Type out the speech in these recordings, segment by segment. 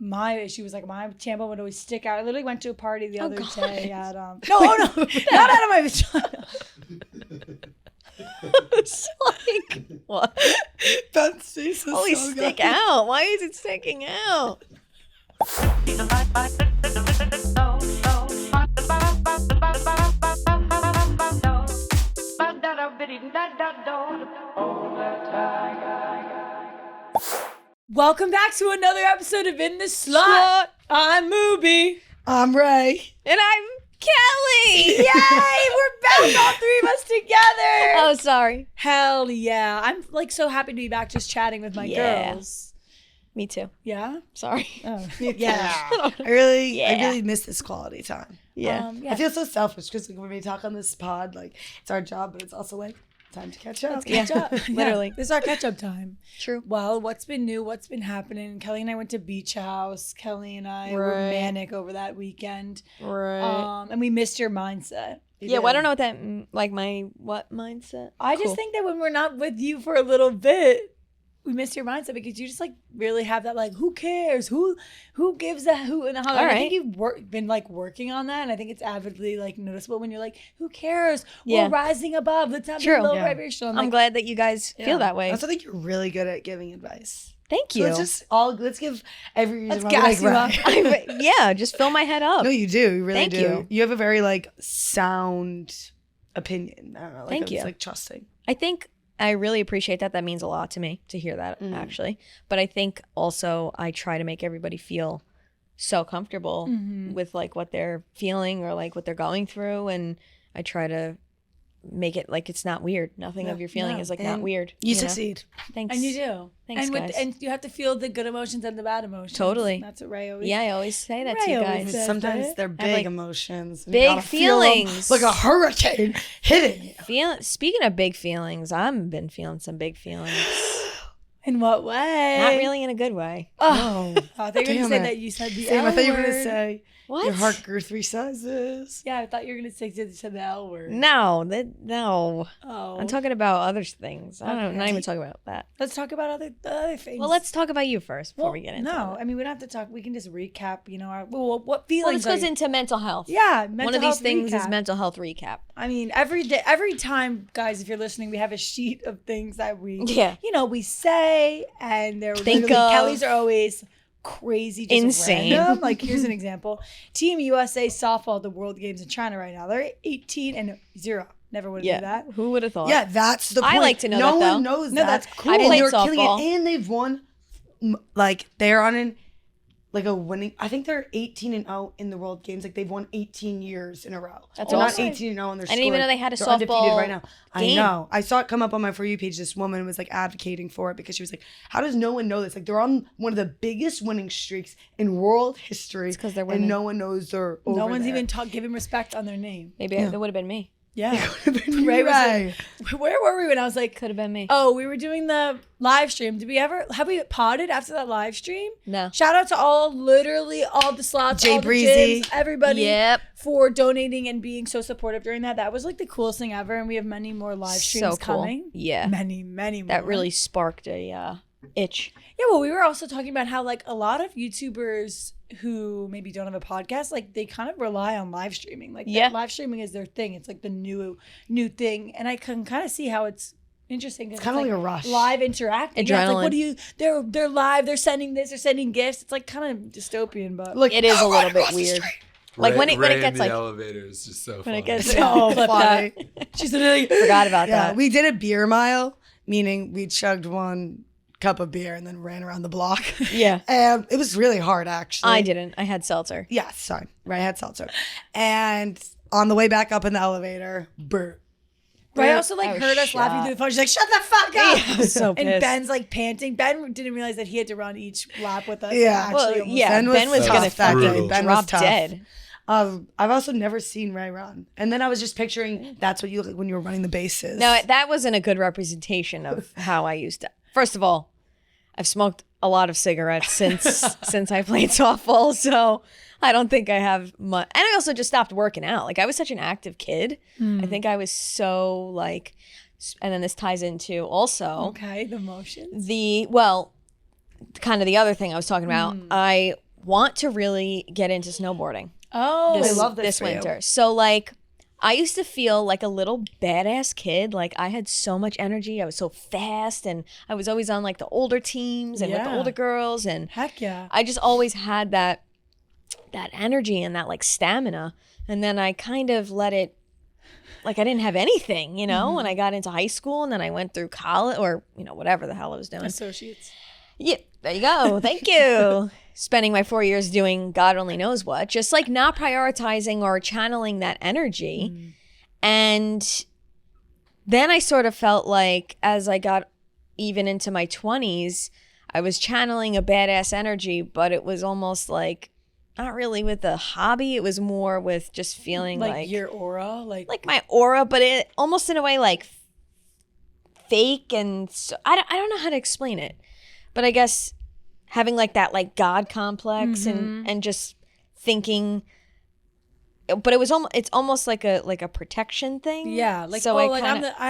my issue was like my tampon would always stick out. I literally went to a party the other day at no, not out of my vagina. It's like, what? That's Jesus. Always so stick good. out. Why is it sticking out? Welcome back to another episode of In the Slot. I'm Moobie. I'm Ray. And I'm Kelly. Yay! We're back, all three of us together. Oh, sorry. Hell yeah! I'm like so happy to be back, just chatting with my girls. Me too. Yeah. Sorry. Oh. Yeah. I really miss this quality time. Yeah. I feel so selfish because when we talk on this pod, like it's our job, but it's also like time to catch up. Let's catch up. Literally. Yeah, this is our catch up time. True. Well, what's been new? What's been happening? Kelly and I went to Beach House. Kelly and I were manic over that weekend. Right. And we missed your mindset. Yeah, well, I don't know what that, like my what mindset? I just think that when we're not with you for a little bit, we miss your mindset because you just like really have that like, who cares? Who gives a who and how? I think you've been like working on that, and I think it's avidly like noticeable when you're like, who cares? Yeah. We're rising above. Let's have True. a low Yeah. vibration. I'm glad that you guys feel that way. I also think you're really good at giving advice. Thank So you. let's give every reason Let's why gas we're you like, up. right. Yeah, just fill my head up. No, you do. You really Thank do. you. You have a very like sound opinion. I don't know. Like, Thank it's, you. like trusting. I think I really appreciate that. That means a lot to me to hear that, actually. But I think also I try to make everybody feel so comfortable with like what they're feeling or like what they're going through. And I try to make it like it's not weird. Nothing of your feeling is like not And weird. You know? succeed. Thanks. And you do. Thanks, and guys. And you have to feel the good emotions and the bad emotions. Totally. That's what Ray always. Yeah, I always say that to Ray you always guys. says Sometimes it. they're big like, emotions. And big you gotta feel 'em feelings. like a hurricane hitting you. Speaking of big feelings, I've been feeling some big feelings. In what way? Not really in a good way. Oh, I thought you were going to Damn say it. that you said the Same, L I thought you were word. going to say What? your heart grew 3 sizes. Yeah, I thought you were going to say you said the L word. No. Oh. I'm talking about other things. I'm Okay. not even talking about that. Let's talk about other things. Well, let's talk about you first before Well, we get into no, it. I mean, we don't have to talk. We can just recap, what Well, feelings this goes are you- into mental health. Yeah, One mental of these health things is recap. mental health recap. I mean, every time, guys, if you're listening, we have a sheet of things that we, we say, and they're Think literally- of. Kelly's are always crazy, just Insane. random. Like, here's an example: Team USA softball at the World Games in China right now. They're 18-0. Never would have knew that. Who would have thought? Yeah, that's the point. I like to know no that, though. one knows No, that. that's cool. I And played they're killing softball. it. And they've won, like, they're on a winning, I think they're 18-0 in the World Games. Like, they've won 18 years in a row. That's they're awesome. not 18-0 and they're I didn't even know they had a they're undefeated softball right now. I game. know. I saw it come up on my For You page. This woman was, like, advocating for it because she was like, how does no one know this? Like, they're on one of the biggest winning streaks in world history. It's 'cause they're women. And no one knows they're over No one's there. even giving respect on their name. Maybe it would have been me. Yeah. Ray was like, where were we when I was like, Could have been me. oh, we were doing the live stream. Have we potted after that live stream? No. Shout out to literally all the slots, Jay all the Breezy. gyms, everybody Yep. for donating and being so supportive during that. That was like the coolest thing ever. And we have many more live streams So cool. coming. Yeah. Many more. That really sparked a itch. Yeah, well, we were also talking about how like a lot of YouTubers who maybe don't have a podcast, like they kind of rely on live streaming. Like live streaming is their thing. It's like the new thing. And I can kind of see how it's interesting. It's kind of like a rush. Live interacting. Yeah, it's like, Adrenaline. what do you, they're live, they're sending this, they're sending gifts. It's like kind of dystopian, but Like, It is a little bit across the weird. street. Like when it Ray gets in like the elevator is just so when funny. it gets So Clip funny. she's literally forgot about Yeah, that. we did a beer mile, meaning we chugged 1 cup of beer and then ran around the block. Yeah. And it was really hard, actually. I didn't. I had seltzer. Yeah, sorry. Right, I had seltzer. And on the way back up in the elevator, Ray also like I was heard us laughing shocked. through the phone. She's like, shut the fuck up. I was so And pissed. Ben's like panting. Ben didn't realize that he had to run each lap with us. Yeah. And Well, actually almost- yeah, Ben was tough gonna that day. fucking Ben was drop tough. dead. I've also never seen Ray run. And then I was just picturing that's what you look like when you were running the bases. No, that wasn't a good representation of how I used to. First of all, I've smoked a lot of cigarettes since I played softball, so I don't think I have much. And I also just stopped working out. Like I was such an active kid. I think I was so like, and then this ties into also okay, the motions. kind of the other thing I was talking about. I want to really get into snowboarding. Oh, I love this this winter. So like I used to feel like a little badass kid. Like I had so much energy. I was so fast, and I was always on like the older teams and with the Yeah. older girls, and heck yeah. I just always had that energy and that like stamina. And then I kind of let it, like I didn't have anything, you know, when I got into high school, and then I went through college, or you know, whatever the hell I was doing. Associates. Yeah, there you go. Thank you. Spending my 4 years doing God only knows what, just like not prioritizing or channeling that energy. And then I sort of felt like as I got even into my 20s, I was channeling a badass energy, but it was almost like not really with a hobby. It was more with just feeling like your aura, like my aura, but it almost in a way like fake. And so, I don't know how to explain it, but I guess having like that like God complex and just thinking, but it's almost like a protection thing. yeah, like so I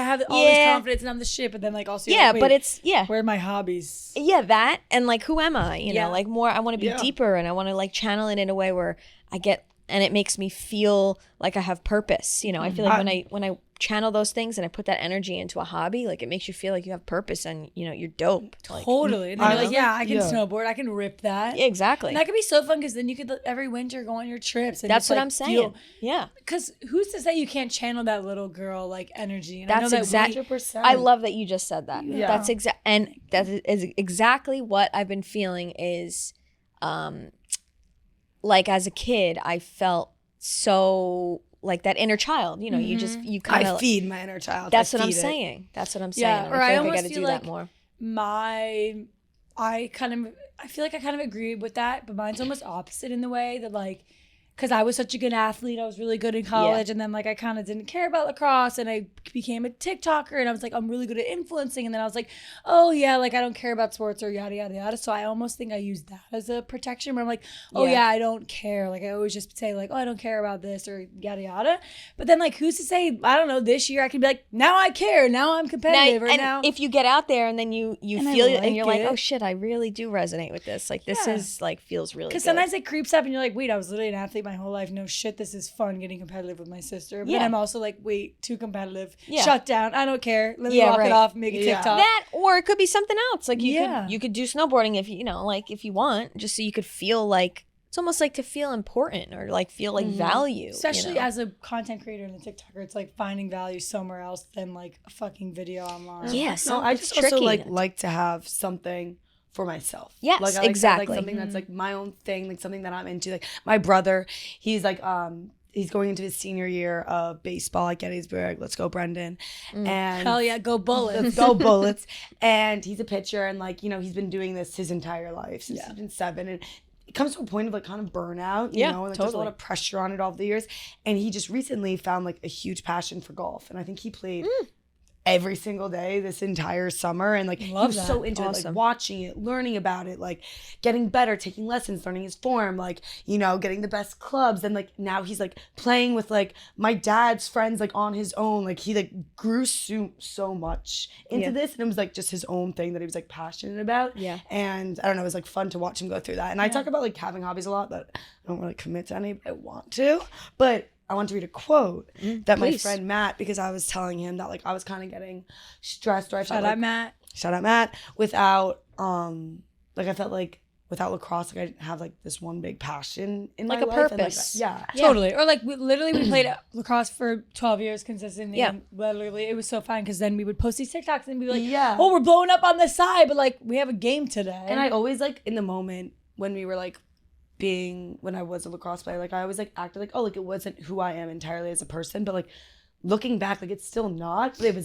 have all this confidence and I'm the shit, but then like also yeah, like, but wait, it's where are my hobbies? yeah, that and like who am I? You Yeah. know, like more I want to be Yeah. deeper, and I want to like channel it in a way where I get, and it makes me feel like I have purpose. You know, I feel like when I channel those things and I put that energy into a hobby, like it makes you feel like you have purpose and you know you're dope. Like, Totally. And then you're like, love yeah, it. I can Yeah. snowboard. I can rip that. yeah, exactly. And that could be so fun because then you could every winter go on your trips. And That's just, what like, I'm saying. Yeah. Because who's to say you can't channel that little girl like energy? And I know That's that exactly. 100%. I love that you just said that. Yeah. That's and that is exactly what I've been feeling. Is, like as a kid, I felt so like that inner child. You know, you kind I of feed my inner child. That's I what I'm feed it. saying. That's what I'm saying. Yeah, And or I I feel like I almost got to feel do like that more. I feel like I kind of agree with that, but mine's almost opposite in the way that like, because I was such a good athlete, I was really good in college, and then like I kind of didn't care about lacrosse, and I became a TikToker, and I was like, I'm really good at influencing, and then I was like, oh yeah, like I don't care about sports or yada yada yada. So I almost think I use that as a protection, where I'm like, oh yeah, I don't care. Like I always just say like, oh I don't care about this or yada yada. But then like who's to say? I don't know. This year I could be like, now I care. Now I'm competitive. Now if you get out there and then you And I feel it like and you're like, it. oh shit, I really do resonate with this. Like this Yeah. is like feels really good. because sometimes it creeps up and you're like, wait, I was literally an athlete my whole life. No shit, this is fun getting competitive with my sister. But then Yeah. I'm also like, wait, too competitive. Yeah. Shut down. I don't care. Let me Yeah, walk right. it off, make a Yeah. TikTok. that, or it could be something else. Like Yeah. you could do snowboarding if you know, like if you want, just so you could feel like it's almost like to feel important or like feel like value. Especially you know? as a content creator and a TikToker, it's like finding value somewhere else than like a fucking video online. yeah, No, so I it's just also tricky. like to have something for myself. Yes, like, I like to have, exactly. like something that's like my own thing, like something that I'm into. Like my brother, he's like he's going into his senior year of baseball at Gettysburg. Let's go, Brendan. And Hell yeah, go Bullets. let's go Bullets. And he's a pitcher, and like, you know, he's been doing this his entire life since he's been 7. And it comes to a point of like kind of burnout, you know, and like there's a lot of pressure on it all the years. And he just recently found like a huge passion for golf. And I think he played every single day this entire summer, and like he was that. so into it, Awesome. like watching it, learning about it, like getting better, taking lessons, learning his form, like, you know, getting the best clubs. And like now he's like playing with like my dad's friends, like on his own. Like he like grew so much into this, and it was like just his own thing that he was like passionate about. Yeah. And I don't know, it was like fun to watch him go through that. And I talk about like having hobbies a lot, but I don't really commit to any, but I want to. But I want to read a quote that my please. friend Matt, because I was telling him that like I was kind of getting stressed, or I felt Shout like, out, Matt. shout out Matt, without like I felt like without lacrosse, like I didn't have like this one big passion in Like my a life. And, like, purpose. yeah. Totally. Or like we played lacrosse for 12 years consistently. Yeah. And literally it was so fun because then we would post these TikToks and be like, Yeah. oh, we're blowing up on the side, but like we have a game today. And I always like in the moment when we were like when I was a lacrosse player, like I always like acted like, oh, like it wasn't who I am entirely as a person, but like looking back, like it's still not, but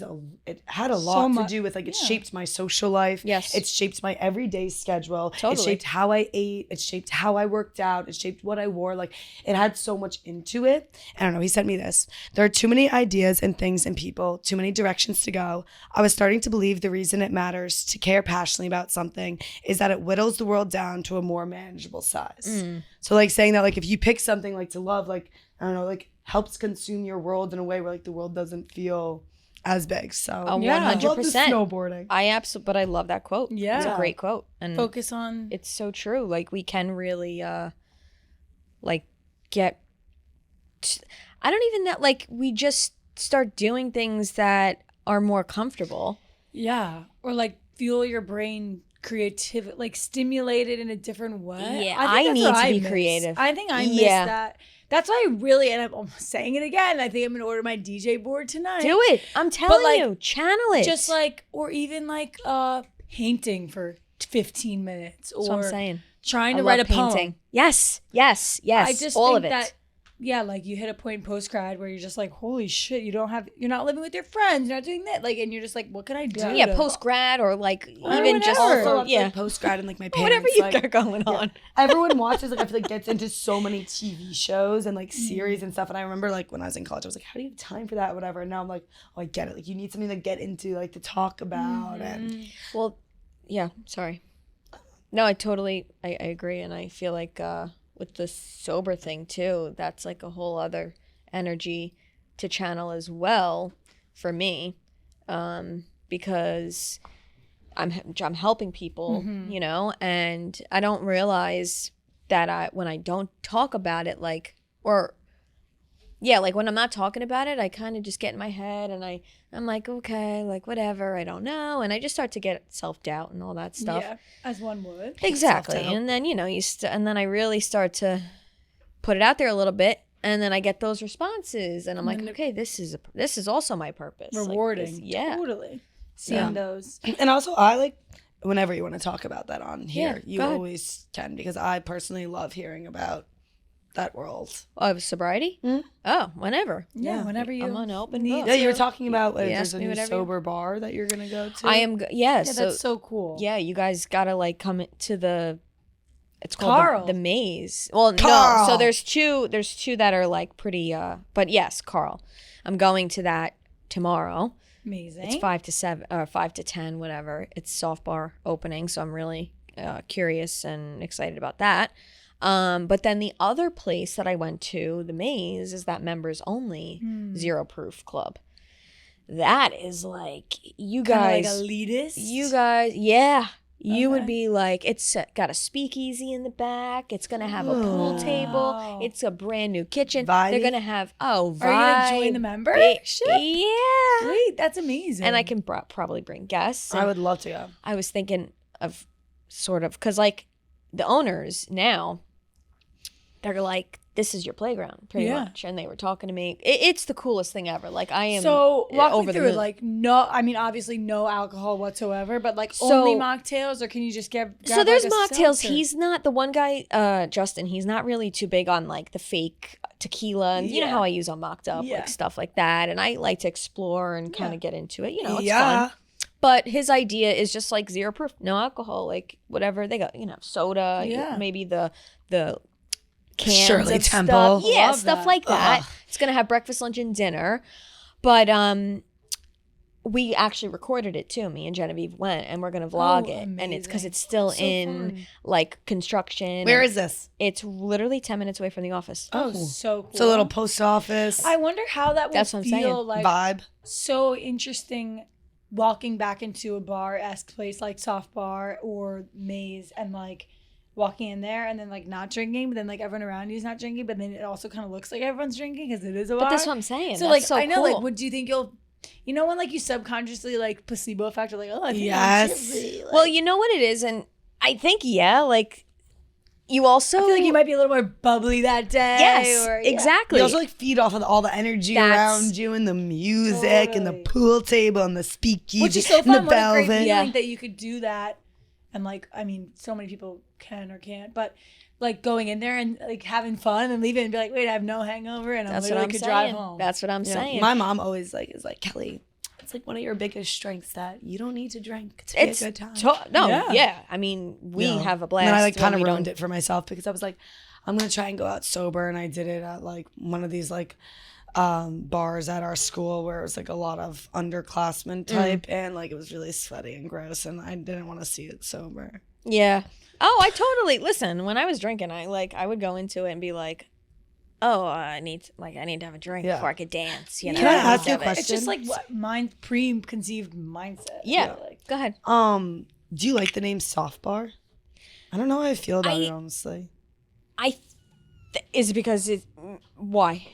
it had a lot to do with like it shaped my social life. Yes. It shaped my everyday schedule. Totally. It shaped how I ate. It shaped how I worked out. It shaped what I wore. Like it had so much into it. I don't know. He sent me this. There are too many ideas and things and people, too many directions to go. I was starting to believe the reason it matters to care passionately about something is that it whittles the world down to a more manageable size. So like saying that like if you pick something like to love, like, I don't know, like helps consume your world in a way where like the world doesn't feel as big. So Oh, Yeah. 100%. love the snowboarding. But I love that quote. Yeah. It's a great quote. And Focus on. it's so true. Like, we can really, like, get, I don't even know, like, we just start doing things that are more comfortable. Yeah. Or like fuel your brain creativity, like stimulate it in a different way. Yeah, I think I need that's what to I be miss. creative. I think I miss Yeah. that. That's why I really, and I'm saying it again, I think I'm going to order my DJ board tonight. Do it. I'm telling like, you. Channel it. Just like, or even like painting for 15 minutes. Or That's what I'm saying. trying I to love write a painting. poem. Yes. I just all think of it. that, yeah, like you hit a point post grad where you're just like, holy shit, you're not living with your friends, you're not doing that, like, and you're just like, what can I do? Yeah, post grad or like Or even just whatever. Also, yeah, like post grad and like my parents. whatever you like, got going on. everyone watches, like, I feel like gets into so many TV shows and like series and stuff. And I remember like when I was in college, I was like, how do you have time for that? Whatever. And now I'm like, oh, I get it. Like, you need something to get into, like, to talk about. And Well, yeah. Sorry. No, I agree, and I feel like with the sober thing too, that's like a whole other energy to channel as well for me, because I'm helping people, you know, and I don't realize that when I don't talk about it, like, or yeah, like when I'm not talking about it, I kind of just get in my head and I'm like, okay, like whatever, I don't know. And I just start to get self-doubt and all that stuff. Yeah, as one would. Exactly. Self-doubt. And then, you know, and then I really start to put it out there a little bit. And then I get those responses and I'm like, okay, this is also my purpose. Like, Rewarding. yeah. Totally. Seeing those. And also, I like, whenever you want to talk about that on here, Yeah, you go ahead. always can, because I personally love hearing about that world. Of sobriety? Oh, whenever. Yeah, whenever you I'm on open need book. Yeah, you were talking about like, Yeah, there's ask a me new whatever you- sober bar that you're gonna go to. I am, Yeah, so, that's so cool. yeah, you guys gotta like come to the, it's called Carl. the Maze. Well, no, Carl. so there's two that are like pretty, but yes, Carl. I'm going to that tomorrow. Amazing. It's 5 to 7 or 5 to 10, whatever. It's soft bar opening, so I'm really curious and excited about that. But then the other place that I went to, the Maze, is that members only Zero Proof Club. That is like, you Kinda guys, like elitist. yeah. You would Okay. be like, it's got a speakeasy in the back. It's going to have a pool table. Wow. It's a brand new kitchen. Vibey? They're going to have, Are you gonna join the membership? Yeah. Wait, that's amazing. And I can probably bring guests. I would love to go. I was thinking of sort of, because like the owners now, they're like, this is your playground, pretty Yeah. much. And they were talking to me. It's the coolest thing ever. Like, I am So walk over me the through it. moon. Like obviously no alcohol whatsoever, but like So- only mocktails, or can you just grab So there's like, a mocktails. seltzer? He's not the one guy, Justin. He's not really too big on like the fake tequila, and you know Yeah. how I use on Mocked Up, Yeah. like stuff like that. And I like to explore and kind Yeah. of get into it. You know, it's Yeah. fun. But his idea is just like zero proof, no alcohol, like whatever they got. You know, soda, Yeah. maybe the cans Shirley of Temple. stuff. Yeah, Love stuff that. like that. Ugh. It's gonna have breakfast, lunch, and dinner. But we actually recorded it too. Me and Genevieve went, and we're gonna vlog it. And it's because amazing. it's still So in fun. like construction. Where and is this? It's literally 10 minutes away from the office. Oh, so cool. It's a little post office I wonder how that would That's what I'm feel saying. like. vibe. So interesting walking back into a bar-esque place like Soft Bar or Maze, and like walking in there and then like not drinking, but then like everyone around you is not drinking, but then it also kind of looks like everyone's drinking because it is a bar. But that's what I'm saying. So That's like so I know, cool. like, what do you think you'll, you know, when like you subconsciously like placebo effect, or like, oh, I think I'm Yes. tipsy, like, Well, you know what it is, and I think like you also I feel like you might be a little more bubbly that day. yes, or, yeah. exactly. You also like feed off of all the energy That's- around you and the music and the Totally. pool table and the speakeasy Which is so and the fun. What a great velvet. feeling Yeah. that you could do that, and like, I mean, so many people can or can't, but like going in there and like having fun and leaving and be like, wait, I have no hangover and That's I what literally I'm could saying. drive home. That's what I'm Yeah. saying. My mom always is like, Kelly, it's like one of your biggest strengths that you don't need to drink to it's be a good time. yeah. Yeah. I mean, we Yeah. have a And blast. then I like when kind of we don't- ruined it for myself because I was like, I'm gonna try and go out sober, and I did it at like one of these like bars at our school where it was like a lot of underclassmen type, and like it was really sweaty and gross, and I didn't want to see it sober. Yeah. Oh, I totally listen. When I was drinking, I would go into it and be like, oh, I need to have a drink before I could dance. You know. Can I ask you a Of it. question? It's just like what preconceived mindset. Yeah. I feel like. Go ahead. Do you like the name Soft Bar? I don't know how I feel about it, honestly. Is it because why?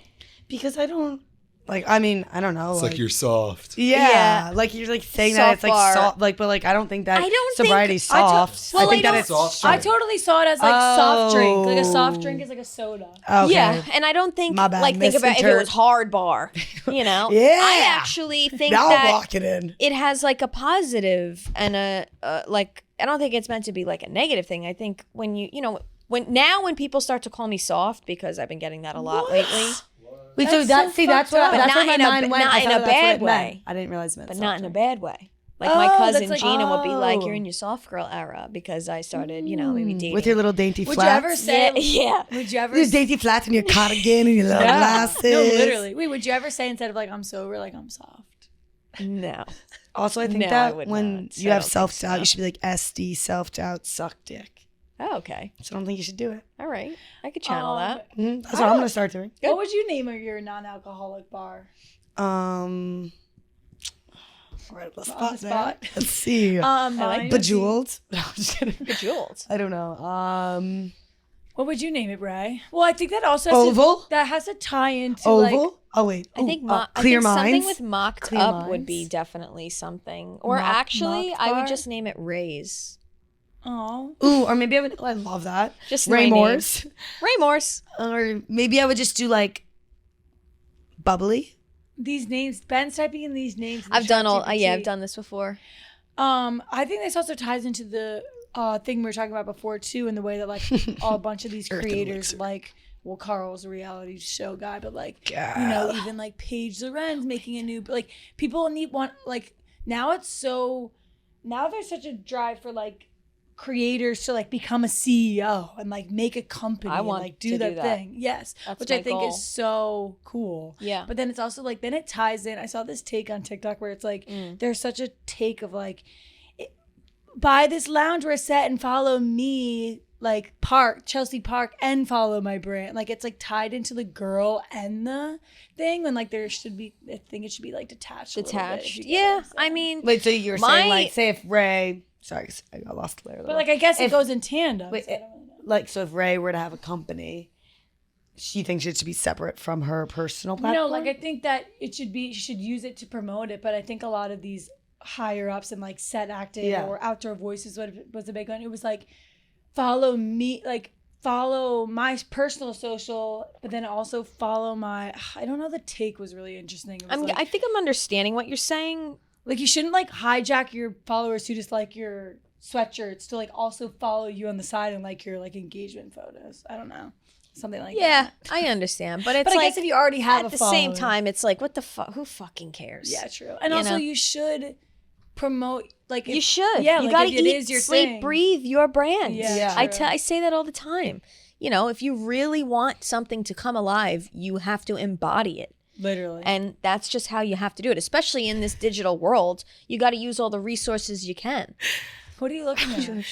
Because I don't like. I mean, I don't know. It's like you're soft. Yeah, like you're like saying that it's like Soft bar. soft, like, but like I don't think that I don't think- sobriety's I to- soft. well, I think I that it's don't- I totally saw it as like soft drink. Like a soft drink is like a soda. Okay. Yeah, and I don't think My bad, like think about if it misinterpret. was hard bar, you know. Yeah. I actually think Now that I'm locking in. it has like a positive and a like. I don't think it's meant to be like a negative thing. I think when when people start to call me soft, because I've been getting that a lot lately, Wait, so That's so that's fucked up. what that's But where not my in a- mind went. not I in thought a that's what bad it meant. way. I didn't realize it meant but soft not in a drink. bad way. Like my Oh, cousin that's like- Gina would be like, Oh. "You're in your soft girl era," because I started, maybe dating With your little dainty Would flats. you ever say? yeah. Would you ever? These dainty flats and your cardigan and your little glasses. No, literally. Wait, would you ever say instead of like I'm sober, like I'm soft? No. Also, I think No, I that would when not. you I have don't think self-doubt, so. you should be like SD, self-doubt, suck dick. Oh, okay. So I don't think you should do it. All right. I could channel that. That's what I'm going to start doing. What would you name your non-alcoholic bar? Right on the On spot. the spot. Let's see. Mine like would be- Bejeweled. No, I'm just kidding. Bejeweled. I don't know. What would you name it, Ray? Well, I think that also has Oval? that has to tie into Oval? like Oh, wait. I think, Clear something Minds. with mocked Clear up would be Minds. definitely something. Or Mocked actually, I bar? would just name it Rays. oh. Ooh, or maybe I would. I love that. Just Ray my name. Morse. Ray Morse. Or maybe I would just do like bubbly. These names, Ben's typing in these names. in I've done all. ChatGPT. Yeah, I've done this before. I think this also ties into the thing we were talking about before too, in the way that like a bunch of these Earth and creators, Elixir. like, well, Carl's a reality show guy, but like, even like Paige Lorenz making a new, like, people now there's such a drive for like creators to like become a CEO and like make a company I and want like to do do that that. thing. Yes. That's Which my I think goal. is so cool. Yeah. But then it's also like, then it ties in. I saw this take on TikTok where it's like, there's such a take of like, buy this loungewear set and follow me, like Chelsea Park, and follow my brand. Like it's like tied into the girl and the thing, when like there should be, I think it should be like detached. a little bit, if you get what Yeah. I'm saying. I mean, Wait, so you're My- saying like, say if Ray, sorry, 'cause I got lost there. But like I guess it If- goes in tandem. Wait, so I don't really know. like, so if Ray were to have a company, she thinks it should be separate from her personal platform? No, like I think that it should be, you should use it to promote it, but I think a lot of these higher ups and like set acting Yeah. or outdoor voices was a big one. It was like follow me, like follow my personal social, but then also follow my, I don't know, the take was really interesting. It was like, I think I'm understanding what you're saying. like you shouldn't like hijack your followers who just like your sweatshirts to like also follow you on the side and like your like engagement photos. I don't know. Something like Yeah, that. I understand, but it's But I like guess if you already have at a the same following- time, it's like, what the fuck? Who fucking cares? Yeah, true. And You also know? you should promote, like You if- should. Yeah, you like gotta if it eat, is your sleep, thing. breathe your brand. Yeah, true. I say that all the time. You know, if you really want something to come alive, you have to embody it. Literally. And that's just how you have to do it, especially in this digital world. You got to use all the resources you can. What are you looking at?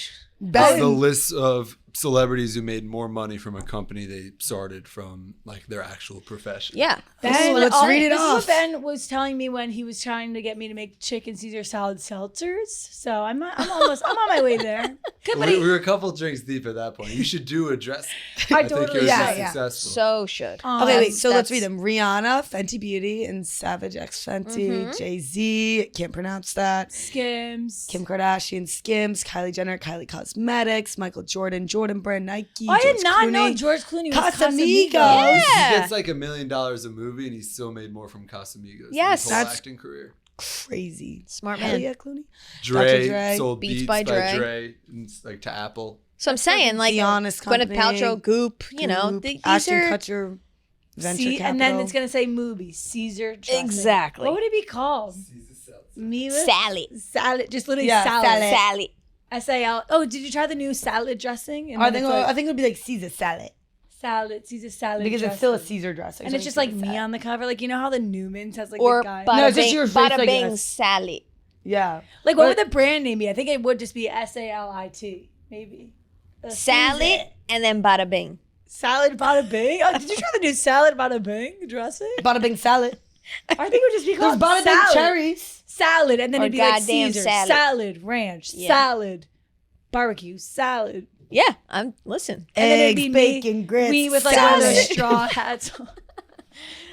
It's the list of celebrities who made more money from a company they started from like their actual profession. Yeah. Ben, let's read it this off. is what Ben was telling me when he was trying to get me to make chicken Caesar salad seltzers. So I'm on my way there. We were a couple drinks deep at that point. You should do a dress. I I think totally- yours yeah, is yeah. successful. So should. Okay, wait. So let's that's- read them. Rihanna, Fenty Beauty, and Savage X Fenty, Jay-Z, can't pronounce that. Skims. Kim Kardashian, Skims, Kylie Jenner, Kylie Cosmetics, Michael Jordan, Jordan Brand, Nike. I did George not know Clooney. George Clooney was Casamigos. Casamigos. He Yeah. gets like $1 million a movie, and he still made more from Casamigos. Yes. than his whole That's- acting career. Crazy. Smart Hell man. yeah, Clooney. Dre, Dre. sold Beats Beats by by Dre. Dre, and it's like to Apple. So I'm saying, like, The Honest Gwyneth Company, Paltrow, Goop, you know, Goop, these Ashton are... Kutcher, Venture See, Capital. and then it's gonna say Moobie, Caesar dressing. Exactly. What would it be called? Mila? Sally. Salad. Just literally Yeah, salad. salad. Sally. S-A-L. Oh, did you try the new salad dressing? And I then think it's like I think it would be like Caesar salad salad, Caesar salad because dressing. it's still a Caesar dressing. And so it's just like me Caesar on the cover. Like, you know how the Newmans has like Or the guy. No, bada it's just bing, your face, bada like, bing, yes. Sally. Yeah. Like, what But- would the brand name be? I think it would just be S-A-L-I-T, maybe. Sally, and then bada bing. Salad bada bing. Oh, did you try the new salad bada bing dressing? Bada bing salad. I think it would just be There's called bada bing salad. cherries. Salad, and then Or it'd be like goddamn Caesar, salad. salad, ranch, Yeah. salad, barbecue, salad. Yeah, listen. And then it'd Eggs, be bacon, grits, me with like one of salad. those straw hats on.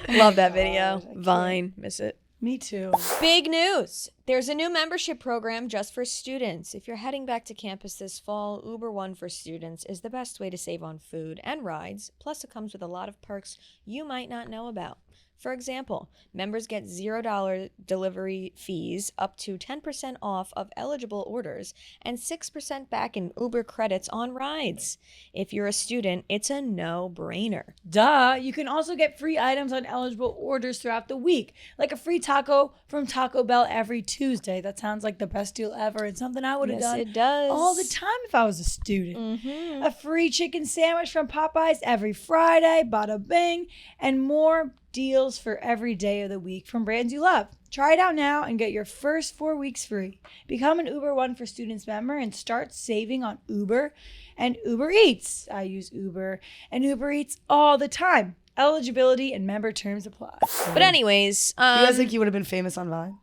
Love that video. Vine, miss it. Me too. Big news. There's a new membership program just for students. If you're heading back to campus this fall, Uber One for Students is the best way to save on food and rides. Plus, it comes with a lot of perks you might not know about. For example, members get $0 delivery fees up to 10% off of eligible orders and 6% back in Uber credits on rides. If you're a student, it's a no-brainer. Duh. You can also get free items on eligible orders throughout the week, like a free taco from Taco Bell every Tuesday. That sounds like the best deal ever and something I would have Yes, done it does. all the time if I was a student. Mm-hmm. A free chicken sandwich from Popeyes every Friday, bada bing, and more deals for every day of the week from brands you love. Try it out now and get your first 4 weeks free. Become an Uber One for Students member and start saving on Uber and Uber Eats. I use Uber and Uber Eats all the time. Eligibility and member terms apply. But anyways, You guys think you would have been famous on Vine?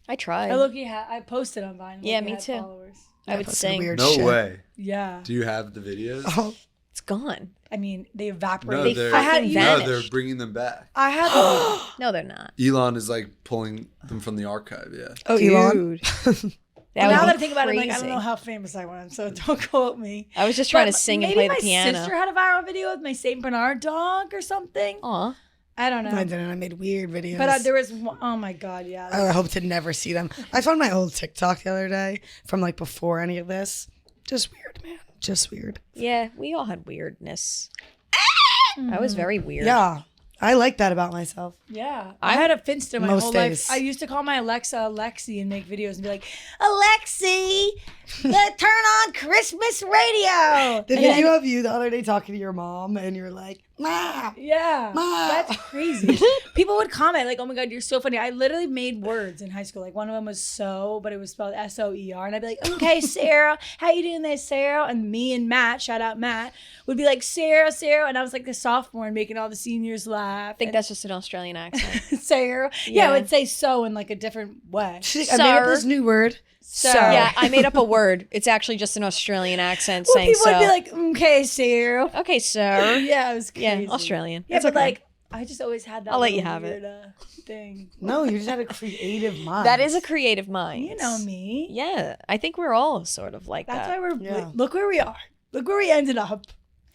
I tried. I posted on Vine. Yeah, Loki me had too. Followers. I would Posted sing. weird No shit. way. Yeah. Do you have the videos? Oh, It's gone. I mean, they No, evaporated. they're, I had fucking you. vanished. they're bringing them back. I had. No, they're not. Elon is like pulling them from the archive. Yeah. oh, Elon. Dude. Now would that be I think about it, I'm like, I don't crazy. know how famous I was, so don't quote me. I was just trying But to sing and maybe play the my piano. sister had a viral video with my Saint Bernard dog or something. Aw. I don't know. I didn't. I made weird videos. But there was one, oh my god, yeah. I hope to never see them. I found my old TikTok the other day from like before any of this. Just weird, man. Just weird. Yeah, we all had weirdness. I was very weird. Yeah. I like that about myself. Yeah, I had a Finsta my Most whole days. life. I used to call my Alexa Alexi and make videos and be like, Alexi, turn on Christmas radio. The video of you the other day talking to your mom and you're like, Ma. Yeah, Ma. that's crazy. People would comment like, "Oh my god, you're so funny." I literally made words in high school. Like one of them was "so," but it was spelled SOER, and I'd be like, "Okay, Sarah, how you doing there, Sarah?" And me and Matt, shout out Matt, would be like, "Sarah, Sarah," and I was like the sophomore and making all the seniors laugh. I think that's just an Australian accent. Sarah. Yeah, I would say "so" in like a different way. She's like, I made up Sir. this new word. So Yeah, I made up a word. It's actually just an Australian accent well, saying people so. would be like, "Okay, Sarah." Okay, sir. Yeah, it was crazy. Yeah, Australian. Yeah, It's but okay. like, I just always had that. I'll let you little have it. weird, thing. No, you just had a creative mind. That is a creative mind. You know me. Yeah, I think we're all sort of like That's that. why we're Yeah. look where we are. Look where we ended up.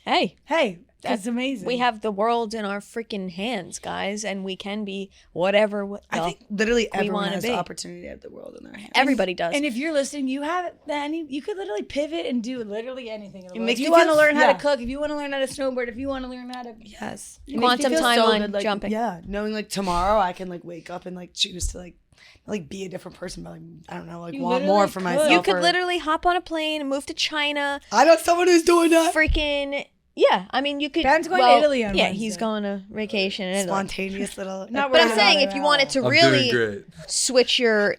Hey, Hey, that's amazing. we have the world in our freaking hands, guys, and we can be whatever. I think literally everyone wanna has be. the opportunity to have the world in their hands. everybody does. And if you're listening, you have any. You could literally pivot and do literally anything. In the world. makes If you me want to feel- learn how yeah. to cook, if you want to learn how to snowboard, if you want to learn how to Yes. Quantum timeline like, jumping. Yeah, knowing like tomorrow I can like wake up and like choose to like be a different person, but like I don't know, like You want literally more for could. myself. you could or- literally hop on a plane and move to China. I know someone who's doing that. Freaking yeah, I mean you could. Ben's going to Italy on Yeah, Wednesday. he's going to vacation in Italy. Spontaneous little. Not But I'm worried saying about if it you at wanted all. to I'm really doing great. switch your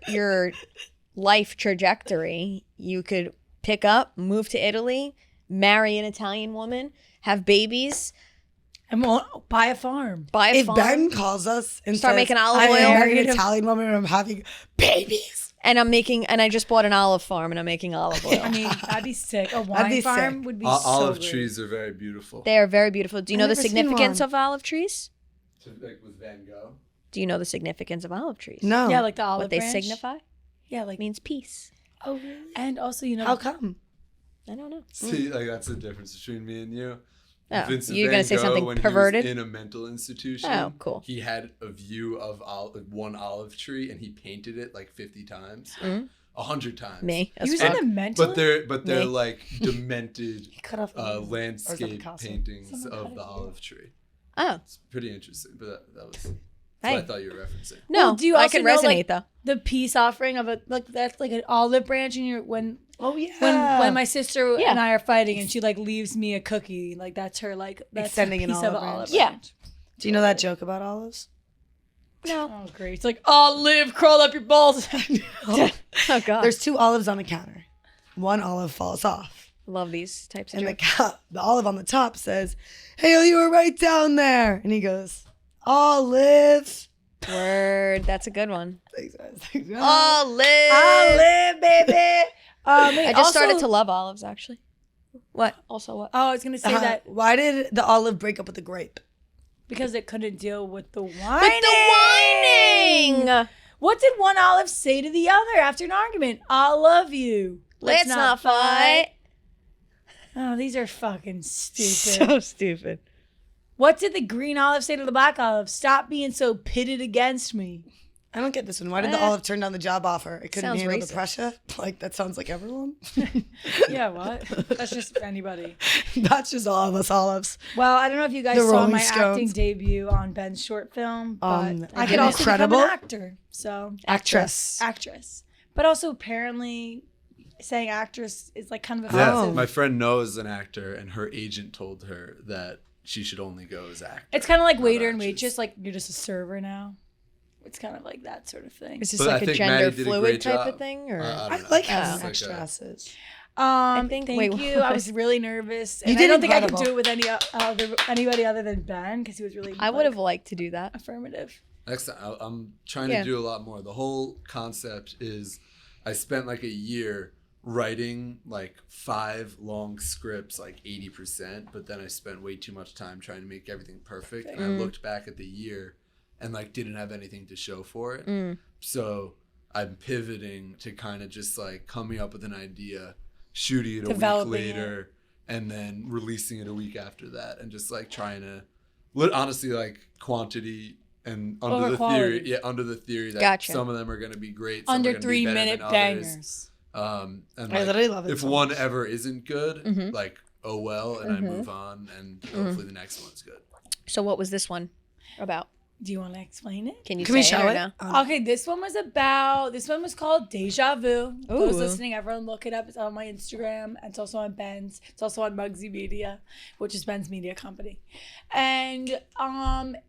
life trajectory, you could pick up, move to Italy, marry an Italian woman, have babies, and won't buy a farm. buy a If farm, Ben calls us and Start says, making olive I oil. married an Italian woman and I'm having babies. and I just bought an olive farm and I'm making olive oil. I mean, that'd be sick. A wine be farm sick. would be Olive so great. trees are very beautiful. They are very beautiful. Do you know the never seen significance one. of olive trees? Like with Van Gogh. Do you know the significance of olive trees? No. Yeah, like the olive What they branch. signify? Yeah, like It means peace. Oh, really? and also you know How come? I don't know. See, like that's the difference between me and you. Oh, Vincent you're Van gonna say Gogh, something when perverted? He was in a mental institution. Oh, cool. He had a view of one olive tree, and he painted it like 50 times, 100 times. Me. he was That's in fine. a mental. But they're Me. like demented Cut off. landscape Picasso? paintings of the olive tree. Oh. It's pretty interesting, but that was what Hey. I thought you were referencing. No, Well, do you I also can know, resonate like, though. the peace offering of a like that's like an olive branch and you're when Oh yeah. when my sister Yeah. and I are fighting and she like leaves me a cookie like that's her like that's Extending a an piece olive of branch. olive Yeah. branch. Do you know that joke about olives? No. Oh great! It's like olive crawl up your balls. Oh God. There's two olives on the counter. One olive falls off. Love these types of And jokes. the olive on the top says, "Hey, you were right down there." And he goes, "Olive." Word. That's a good one. Thanks, guys. Olive. Olive, baby. Wait, I just started also- to love olives, actually. What? Also what? Oh, I was gonna say that Why did the olive break up with the grape? because it couldn't deal with the whining. With the whining. What did one olive say to the other after an argument? I love you. Let's not fight. Oh, these are fucking stupid. So stupid. What did the green olive say to the black olive? Stop being so pitted against me. I don't get this one. Why did the olive turn down the job offer? It couldn't Sounds handle racist. the pressure? Like, that sounds like everyone. Yeah, what? That's just anybody. That's just all of us olives. Well, I don't know if you guys The saw Rolling my Stones. acting debut on Ben's short film, but I could Again, also incredible. become an actor. So Actress. But also apparently saying actress is like kind of Yeah, offensive. my friend Noah's an actor, and her agent told her that she should only go as actor. It's kind of like not waiter and actress. waitress, like you're just a server now. It's kind of like that sort of thing. Is this But I like a think gender Maddie did a fluid great type job. of thing? Or I I don't know. like It's having like extra a- asses. Thank wait, you. I was really nervous. And You I did don't think I could incredible. do it with anybody other than Ben because he was really I would have liked to do that. affirmative. Next time, I'm trying Yeah. to do a lot more. The whole concept is I spent like a year writing like 5 long scripts, like 80%, but then I spent way too much time trying to make everything perfect. And I looked back at the year and like didn't have anything to show for it. So I'm pivoting to kind of just like coming up with an idea, shooting it a Developing week later, and then releasing it a week after that, and just like trying to honestly like quantity and under Over the quality. theory, under the theory that Gotcha. some of them are going to be great, some are Under gonna be better 3-minute than others. bangers. And I like, literally love it if so one much. ever isn't good, like oh well, and I move on, and hopefully the next one's good. So what was this one about? Do you want to explain it? Can you Can we say show it? it? Or no? Okay, this one was called Deja Vu. Those Ooh. listening, everyone look it up. It's on my Instagram. It's also on Ben's. It's also on Muggsy Media, which is Ben's media company. And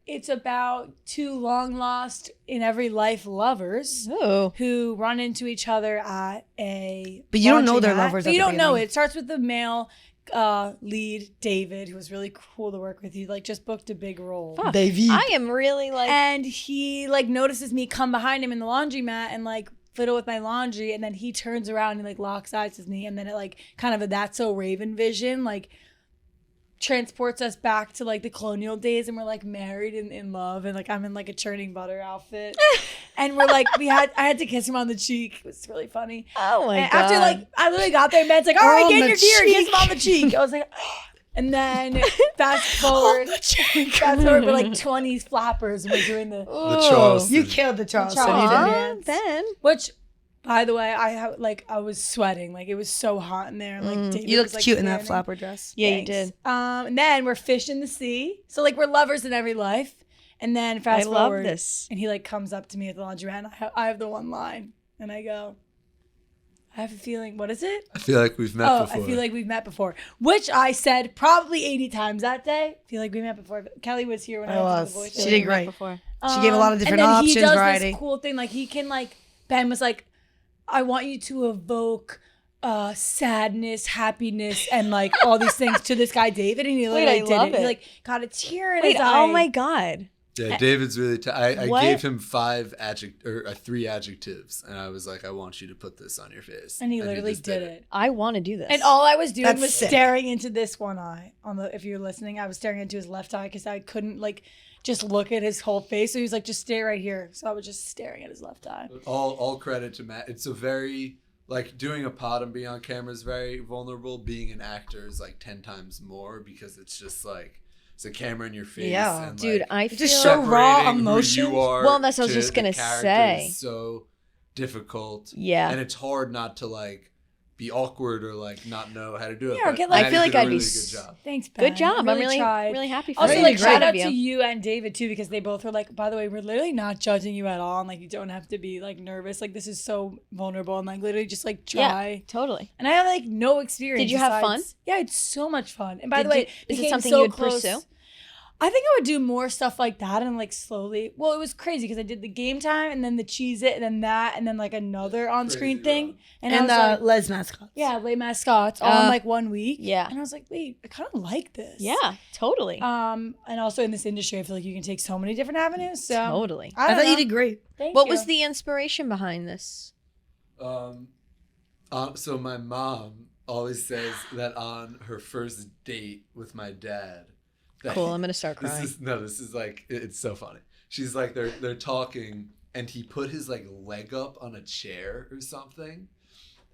it's about 2 long lost in every life lovers Ooh. who run into each other at a But you don't know they're laundromat. lovers But at you the don't know beginning. it. It starts with the male lead, David, who was really cool to work with. He like just booked a big role. Fuck. David. I am really like. And he like notices me come behind him in the laundromat and like fiddle with my laundry, and then he turns around and like locks eyes with me, and then it like kind of a That's So Raven vision like transports us back to like the colonial days, and we're like married and in love, and like I'm in like a churning butter outfit, and we're like I had to kiss him on the cheek. It was really funny. Oh my And god. after like I literally got there, and Ben's like, all right, On get in the your gear, kiss him cheek. on the cheek. I was like, and then fast forward. Fast forward, we're like 20 flappers, and we're doing the The Charleston. You killed the Charleston. Charleston. You did. Aw. Aw, Ben. which, by the way, I was sweating, like it was so hot in there. Like David You was, looked like, cute in that standing. flapper dress. Yeah, Thanks. you did. And then we're fish in the sea, so like we're lovers in every life. And then fast I love forward, this. and he like comes up to me at the laundromat. And I have the one line, and I go, I have a feeling. What is it? I feel like we've met Oh, before. I feel like we've met before, which I said probably 80 times that day. I feel like we met before. Kelly was here when I I was was. the voice. She did great. Before. She gave a lot of different and then options, he does variety. This cool thing, like he can like Ben was like, I want you to evoke sadness, happiness, and like all these things to this guy David, and he Wait, literally I did love it. He it. like got a tear in Wait, his eye. oh my god. Yeah, David's really. I What? gave him 3 adjectives, and I was like, "I want you to put this on your face." And he literally just did it. I want to do this. And all I was doing That's was sick. staring into this one eye. If you're listening, I was staring into his left eye because I couldn't like just look at his whole face. So he was like, just stay right here. So I was just staring at his left eye. All credit to Matt. It's a very like doing a pod and being on camera is very vulnerable. Being an actor is like 10 times more because it's just like it's a camera in your face. Yeah. and, Dude, like, I feel just so raw separating who emotions. you are Well, that's what I was to just the gonna character say. is so difficult. Yeah. and it's hard not to like be awkward or like not know how to do it. Yeah, or but get, like- Maddie I feel like did a I'd be really s- good job. Thanks, Ben. Good job. I I'm really, tried. really happy for Also, you. like, great shout out of you. to you and David, too, because they both were like, by the way, we're literally not judging you at all. And, like, you don't have to be, like, nervous. Like, this is so vulnerable. And, like, literally just, like, try. Yeah, totally. And I have, like, no experience. Did you have fun? Yeah, it's so much fun. And by Did the way, you- is it became something so you would close. pursue? I think I would do more stuff like that and like slowly. Well, it was crazy because I did the game time and then the Cheez It and then that and then like another on-screen thing. And I was the like, Les mascots. yeah, lay mascots all in like 1 week. Yeah. And I was like, wait, I kind of like this. Yeah, totally. And also in this industry, I feel like you can take so many different avenues. So Totally. I thought you know. did great. Thank What you. was the inspiration behind this? So my mom always says that on her first date with my dad. Cool, I'm gonna start crying. This is like, it's so funny. She's like, they're talking, and he put his like leg up on a chair or something,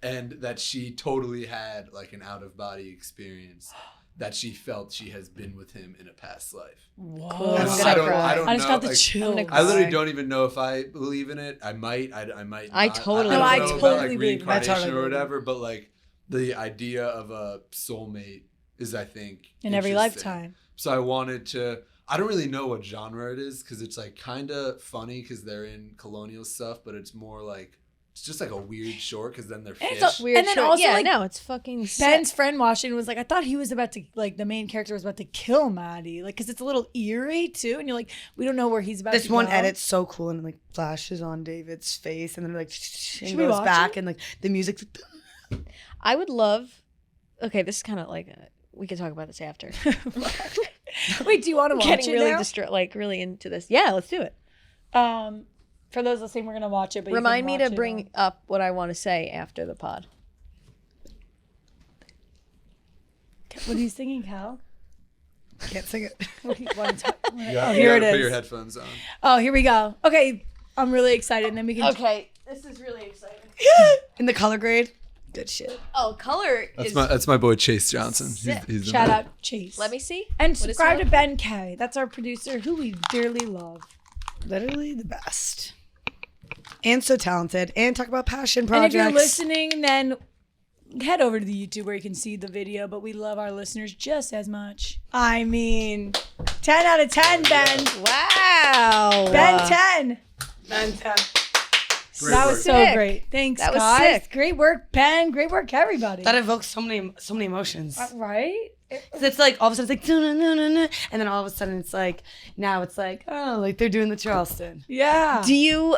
and that she totally had like an out of body experience. That she felt she has been with him in a past life. Whoa. Cool, I'm And gonna I don't cry. know. I just got the like, chill. I'm gonna I literally cry. don't even know if I believe in it. I might. I might. I not. totally No, I don't know totally about, like, believe in it. I reincarnation totally or believe in it. whatever. But like the idea of a soulmate is, I think, in every interesting. lifetime. So I wanted to. I don't really know what genre it is because it's like kind of funny because they're in colonial stuff, but it's more like it's just like a weird short because then they're And fish. it's a- Weird And then short. also, yeah, like, no, it's fucking Ben's friend watched it and was like, I thought he was about to, like, the main character was about to kill Maddie. Like, because it's a little eerie, too. And you're like, we don't know where he's about This to one go. edit's so cool and it like flashes on David's face and then like and we goes watch back it? and like the music's I would love. Okay, this is kind of like we could talk about this after. Wait, do you want to watch Getting it really now? really into this. Yeah, let's do it. For those listening, we're going to watch it. But Remind me you to can watch it bring up what I want to say after the pod. What are you singing, Cal? can't sing it. Oh, You here it gotta put is. your headphones on. Oh, here we go. Okay, I'm really excited. And then we can. Okay, this is really exciting. In the color grade, good shit. Oh, color is. That's my boy Chase Johnson. Sick. He's the Shout man. out Chase. Let me see. And What is subscribe he to Ben K. That's our producer, who we dearly love. Literally the best. And so talented. And talk about passion And projects. if you're listening, then head over to the YouTube where you can see the video. But we love our listeners just as much. I mean, 10 out of 10, Ben. Wow. Ben 10. Great That was work. so Sick. great. Thanks, That was guys. sick. Great work, Ben. Great work, everybody. That evokes so many emotions. Right? 'Cause it's like all of a sudden it's like "Dun-dun-dun-dun-dun," and then all of a sudden it's like now it's like oh like they're doing the Charleston. Yeah. Do you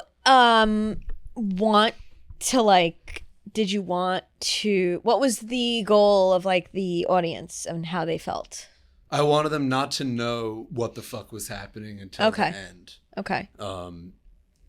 want to like? Did you want to? What was the goal of like the audience and how they felt? I wanted them not to know what the fuck was happening until Okay. the end. Okay.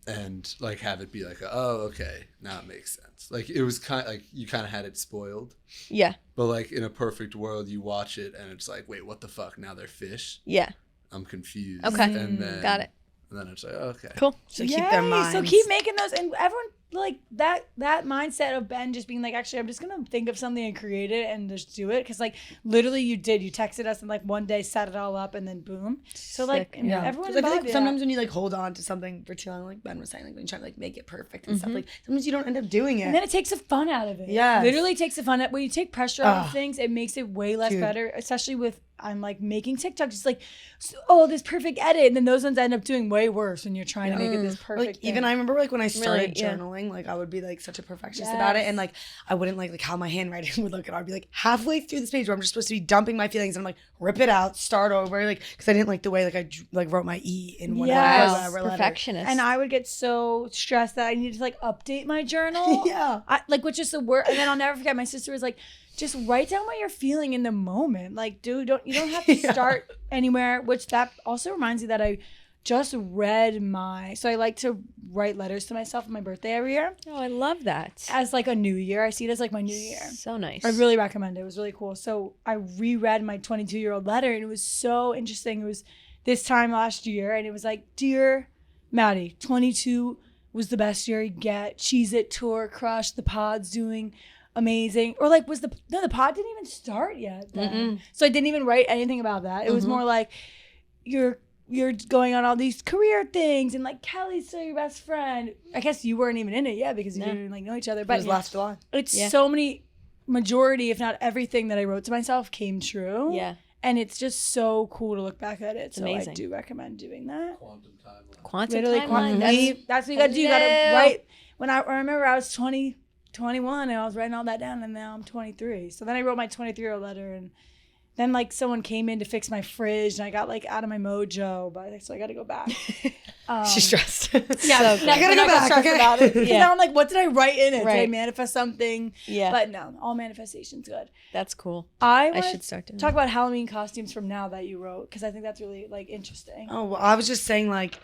And like have it be like, oh, okay, now it makes sense. Like it was kind of like you kind of had it spoiled, Yeah. but like in a perfect world, you watch it and it's like, wait, what the fuck? Now they're fish. Yeah. I'm confused. Okay. And then, Got it. And then it's like, okay, Cool. So keep their Yay. minds. So keep making those, and everyone like that mindset of Ben just being like, actually, I'm just gonna think of something and create it and just do it, because like literally you texted us and like one day set it all up and then boom. So like Sick. and Yeah. everyone 'Cause I feel bought like it. sometimes when you like hold on to something for too long, like Ben was saying, like when you try to like make it perfect and stuff, Mm-hmm. like sometimes you don't end up doing it. and then it takes the fun out of it. Yes. Literally takes the fun out. When you take pressure out of Ugh. things, it makes it way less Dude. better, especially with I'm like making TikToks. It's like, oh, this perfect edit. And then those ones end up doing way worse when you're trying to make it this perfect like thing. even I remember like when I started yeah. journaling, like I would be like such a perfectionist about it, Yes. and like I wouldn't like how my handwriting would look, and I'd be like halfway through this page where I'm just supposed to be dumping my feelings, and I'm like rip it out, start over, like because I didn't like the way like I like wrote my E in one Yes. whatever letter. Perfectionist. And I would get so stressed that I needed to like update my journal. Yeah. Which is the word. And then I'll never forget. My sister was like, just write down what you're feeling in the moment. Like, dude, you don't have to start anywhere. Which that also reminds me that I just read so I like to write letters to myself on my birthday every year Oh, I love that. as like a new year. I see it as like my new year. So nice. I really recommend it. It was really cool. So I reread my 22-year-old letter and it was so interesting. It was this time last year and it was like, Dear Maddie, 22 was the best year you get. Cheez It tour crushed. The pod's doing amazing. Or like the pod didn't even start yet then. So I didn't even write anything about that. It was more like you're going on all these career things and like Kelly's still your best friend. I guess you weren't even in it yet because you didn't like know each other. It But was last July. it's so many majority, if not everything that I wrote to myself came true. Yeah. And it's just so cool to look back at it. So amazing. I do recommend doing that. quantum timeline. Quantum Literally, timeline. that's what you gotta do. You gotta Yeah. write. I remember I was 21 and I was writing all that down and now I'm 23. So then I wrote my 23-year-old letter and then like someone came in to fix my fridge, and I got like out of my mojo, so I got to go back. She's stressed. Yeah, I gotta go back. Okay. About it. Yeah. Now I'm like, what did I write in it? Right. Did I manifest something? Yeah. But no, all manifestation's good. That's cool. I I wanna should start doing talk that. about Halloween costumes from now that you wrote, because I think that's really like interesting. Oh, well, I was just saying, like,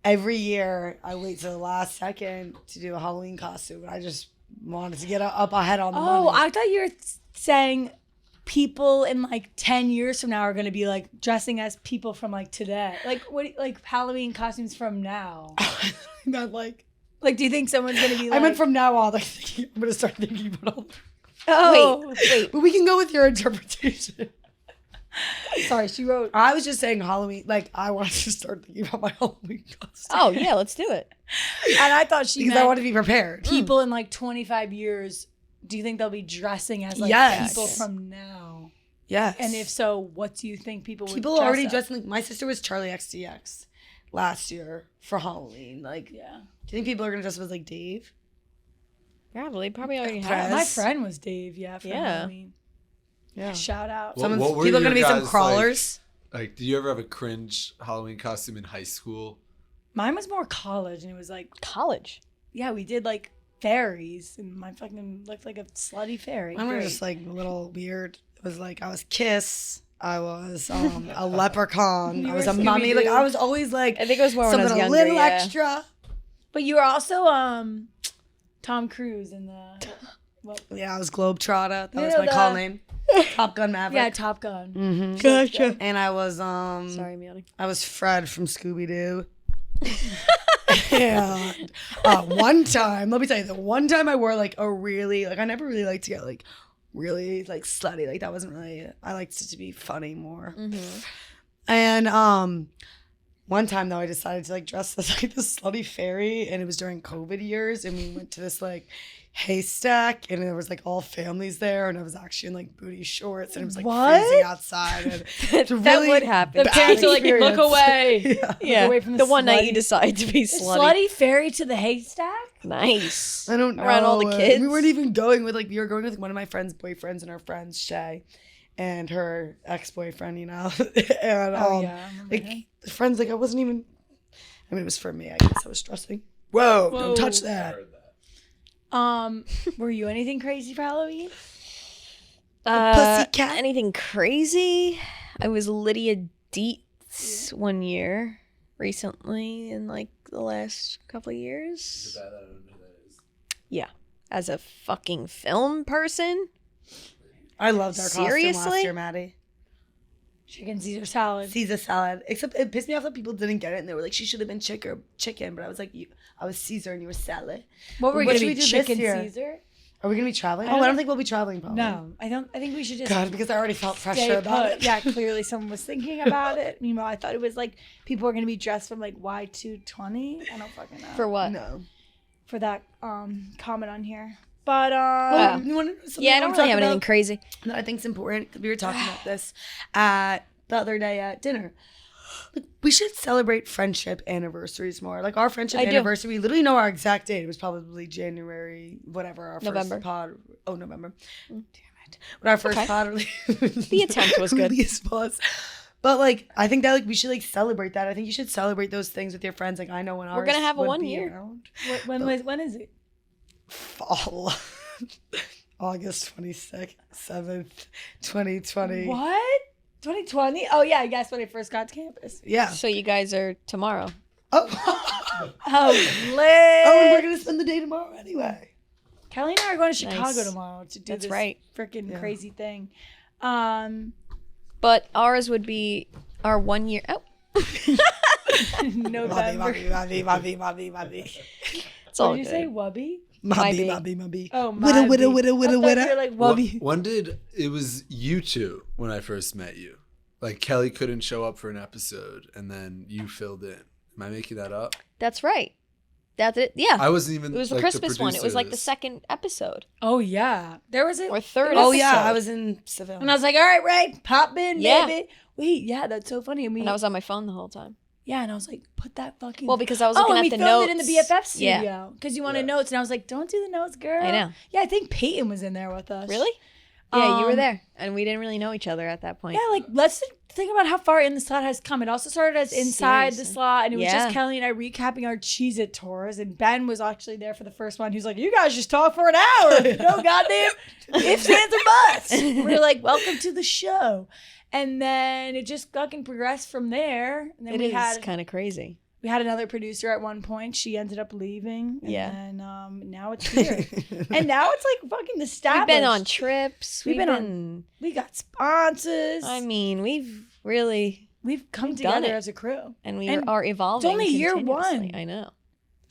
every year I wait till the last second to do a Halloween costume. I just wanted to get up ahead on the money. I thought you were saying people in like 10 years from now are going to be like dressing as people from like today. Like what? Like Halloween costumes from now. Not like. Like, do you think someone's going to be like? I meant from now on. Like, I'm gonna start thinking about all. Wait. But we can go with your interpretation. Sorry, she wrote. I was just saying Halloween. Like, I wanted to start thinking about my Halloween costume. Oh yeah, let's do it. And I thought she because meant I want to be prepared. people in like 25 years. Do you think they'll be dressing as like Yes. people from now? Yes. And if so, what do you think people would people dress already as? dressing. Like, my sister was Charlie XCX last year for Halloween. Like, Yeah. do you think people are gonna dress up as like Dave? Probably already Press. have. My friend was Dave, for Yeah. Halloween. Yeah. Shout out. What Someone's, were people are your gonna be some guys' crawlers. Like, do you ever have a cringe Halloween costume in high school? Mine was more college, and it was like, College. yeah, we did like fairies, and my fucking looked like a slutty fairy. Mine were Great. just like a little weird. It was like I was Kiss. I was a leprechaun. You I was were a mummy. Like Scooby-Doo. I was always like I think it was more when I something was a younger. little Yeah. extra. But you were also Tom Cruise in the Yeah, I was Globetrotter. That You was know my the- call name. Top Gun Maverick. yeah Top Gun. Mm-hmm. Gotcha. And I was Sorry, I'm yawning. I was Fred from Scooby Doo. And one time, let me tell you, the one time I wore like a really I never really liked to get like really like slutty. Like that wasn't really. I liked it to be funny more. Mm-hmm. And one time though, I decided to like dress as like this slutty fairy, and it was during COVID years, and we went to this like haystack, and there was like all families there, and I was actually in like booty shorts, and it was like What? freezing outside. And it's a That really would happen. The bad parents are like, look experience. away. Yeah. Yeah. away from the the one night slutty- you decide to be The slutty. slutty fairy to the haystack. Nice. I don't know. Around all the kids. We weren't even going with we were going with one of my friend's boyfriends and her friends, Shay, and her ex-boyfriend, and Yeah, I remember like him. the friends, like I wasn't even. I mean, it was for me. I guess I was stressing. Whoa! Whoa. Don't touch that. Were you anything crazy for Halloween? pussycat? Anything crazy? I was Lydia Dietz one year recently in like the last couple of years. I don't know who that is. Yeah. As a fucking film person. I loved our costume last Seriously? year, Maddie. Chicken Caesar salad. Caesar salad. Except it pissed me off that people didn't get it, and they were like, "She should have been chicken," but I was like, I was Caesar and you were salad. What were we What gonna should be? we do this Chicken year? Caesar? Are we gonna be traveling? I I don't don't think we'll be traveling. Probably. No, I don't. I think we should just God, because I already felt stay pressure about put. it. Yeah, clearly someone was thinking about it. Meanwhile, I thought it was like people were gonna be dressed from like Y220. I don't fucking know. For what? No. For that comment on here. But Wow. You wanna know something Yeah, I wanna don't really talk have anything about crazy. that I think is important, because we were talking about this the other day at dinner. Like, we should celebrate friendship anniversaries more. Like our friendship I do. anniversary, we literally know our exact date. It was probably January, whatever. Our November. first pod. Oh, November. Damn it. When our first Okay. pod The attempt was good. release was. But like, I think that like we should like celebrate that. I think you should celebrate those things with your friends. Like I know when We're gonna have a would 1 be year. around. when is it? Fall. August 26th, 7th, 2020. What? 2020? Oh yeah, I guess when I first got to campus. Yeah. So you guys are tomorrow. Oh. Oh, lit. Oh, and we're gonna spend the day tomorrow anyway. Kelly and I are going to Chicago Nice. tomorrow to do That's this right. freaking Yeah. crazy thing. But ours would be our 1 year. Oh, November. Mobby. it's all What did you good. say? Wubby? Mobby. Oh, Widow, my widow, bee. widow, widow, I thought widow. you were like When, Wubby. when did it was you two when I first met you? Like Kelly couldn't show up for an episode, and then you filled in. Am I making that up? That's right. That's it. Yeah. I wasn't even. It was the like, Christmas one. It producer was of like the this. second episode Oh yeah, there was a. or third. Oh episode. yeah, I was in Seville. And I was like, all right, Ray, pop in, Yeah. baby. Wait, yeah, that's so funny. And we, And I was on my phone the whole time. yeah, and I was like, put that fucking. Well, because I was oh, looking and at we the filmed notes. it in the BFF Yeah. studio because you wanted Yeah. notes, and I was like, don't do the notes, girl. I know. Yeah, I think Peyton was in there with us. Really? Yeah, you were there, and we didn't really know each other at that point. Yeah, like let's think about how far in the slot has come. It also started as inside the slot, and it was just Kelly and I recapping our Cheez-It tours, and Ben was actually there for the first one. He was like, "You guys just talk for an hour, no goddamn ifs, ands, or buts." We were like, "Welcome to the show," and then it just fucking progressed from there. And then It is kind of crazy. We had another producer at one point. She ended up leaving. And then now it's here. And now it's like fucking established. We've been on trips. We got sponsors. I mean, we've come together as a crew. And we are evolving. It's only year one. I know.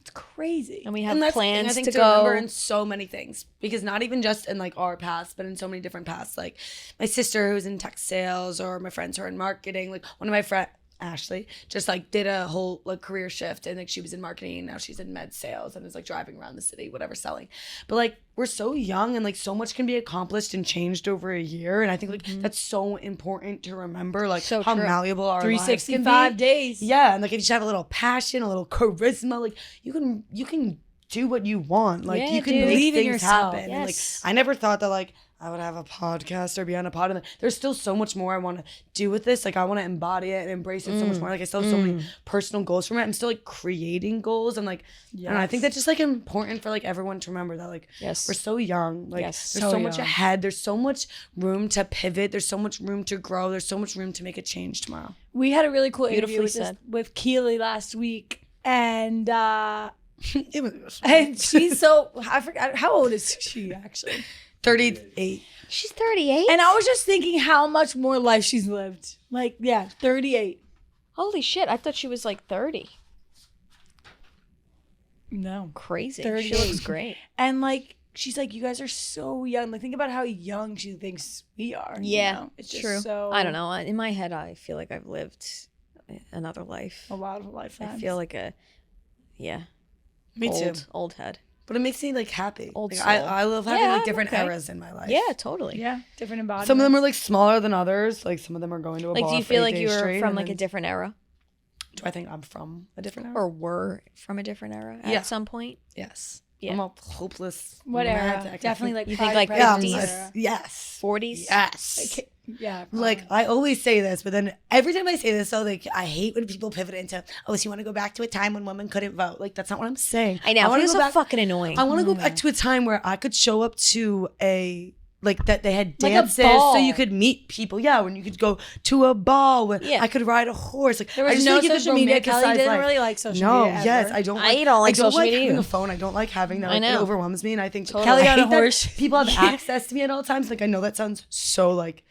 It's crazy. And we have plans to go. Remember in so many things. Because not even just in like our past, but in so many different paths. Like my sister who's in tech sales, or my friends who are in marketing. Like one of my friends, Ashley, just like did a whole like career shift, and like she was in marketing and now she's in med sales and is like driving around the city, whatever, selling. But like we're so young, and like so much can be accomplished and changed over a year, and I think like that's so important to remember, like so how true. malleable our 365 days. Yeah, and like if you just have a little passion, a little charisma, like you can do what you want. Like you can make things happen. Yes. And like I never thought that like I would have a podcast or be on a pod. And there's still so much more I want to do with this. Like I want to embody it and embrace it so much more. Like I still have so many personal goals from it. I'm still like creating goals, and like and I think that's just like important for like everyone to remember that like we're so young. Like there's so much ahead. There's so much room to pivot. There's so much room to grow. There's so much room to make a change tomorrow. We had a really cool interview with Keely last week, and It was and she's so I forgot how old is she actually. 38. She's 38. And I was just thinking how much more life she's lived. Like, 38. Holy shit, I thought she was like 30. No. Crazy. 38. She looks great. And like, she's like, you guys are so young. Like, think about how young she thinks we are. Yeah, you know? It's just true. So I don't know. In my head, I feel like I've lived another life. a lot of lifetimes. I feel like Me too. Old head. But it makes me like happy. Old Like, soul. I love having Yeah, like different okay. eras in my life. Yeah, totally. Yeah, different embodiments. Some of them are like smaller than others. Like some of them are going to a Like, bar do you for feel 8 like you days were straight, from and like a then- different era? Do I think I'm from a different era? Or were from a different era at some point? Yes. Yeah. I'm a hopeless. What era? romantic. Definitely like You think, private like, pregnancy 50s? era. Yes. 40s? Yes. Yeah. Like I always say this, but then every time I say this, though, like I hate when people pivot into, oh, so you want to go back to a time when women couldn't vote? Like that's not what I'm saying. I know. wanna It was go so back- fucking annoying. I want to go back to a time where I could show up to a like that they had Like a dances ball. so you could meet people. Yeah, when you could go to a ball, when Yeah. I could ride a horse. Like There I was just no think you could social media. Kelly romanticize didn't life. really like social No, media. yes, ever. I don't. I don't like social media having either. a phone. I don't like having that. I Like, know. it overwhelms me, and I think Totally. Kelly I on a hate that horse. people have access to me at all times. Like I know that sounds so like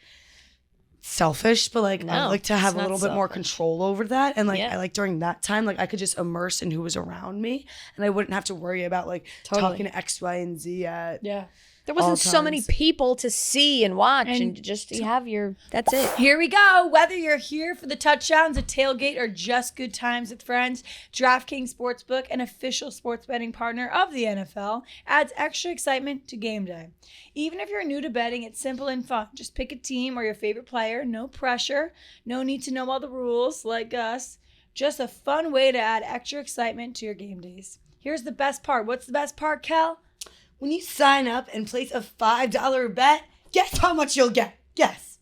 selfish, but like I No, like to have it's a not little bit more selfish. control over that. And like Yeah. I like during that time, like I could just immerse in who was around me, and I wouldn't have to worry about like talking to X, Y, and Z at Yeah. There wasn't all so many times. people to see and watch, and just you have that's it. Here we go. Whether you're here for the touchdowns, a tailgate, or just good times with friends, DraftKings Sportsbook, an official sports betting partner of the NFL, adds extra excitement to game day. Even if you're new to betting, it's simple and fun. Just pick a team or your favorite player. No pressure. No need to know all the rules like us. Just a fun way to add extra excitement to your game days. Here's the best part. What's the best part, Kel? when you sign up and place a $5 bet, guess how much you'll get? Guess.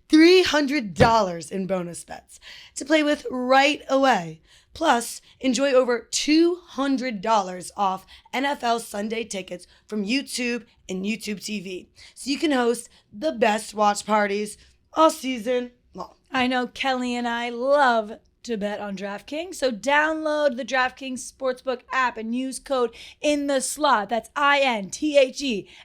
$300 in bonus bets to play with right away. Plus, enjoy over $200 off NFL Sunday tickets from YouTube and YouTube TV. So you can host the best watch parties all season long. I know Kelly and I love to bet on DraftKings. So download the DraftKings Sportsbook app and use code INTHESLOT. That's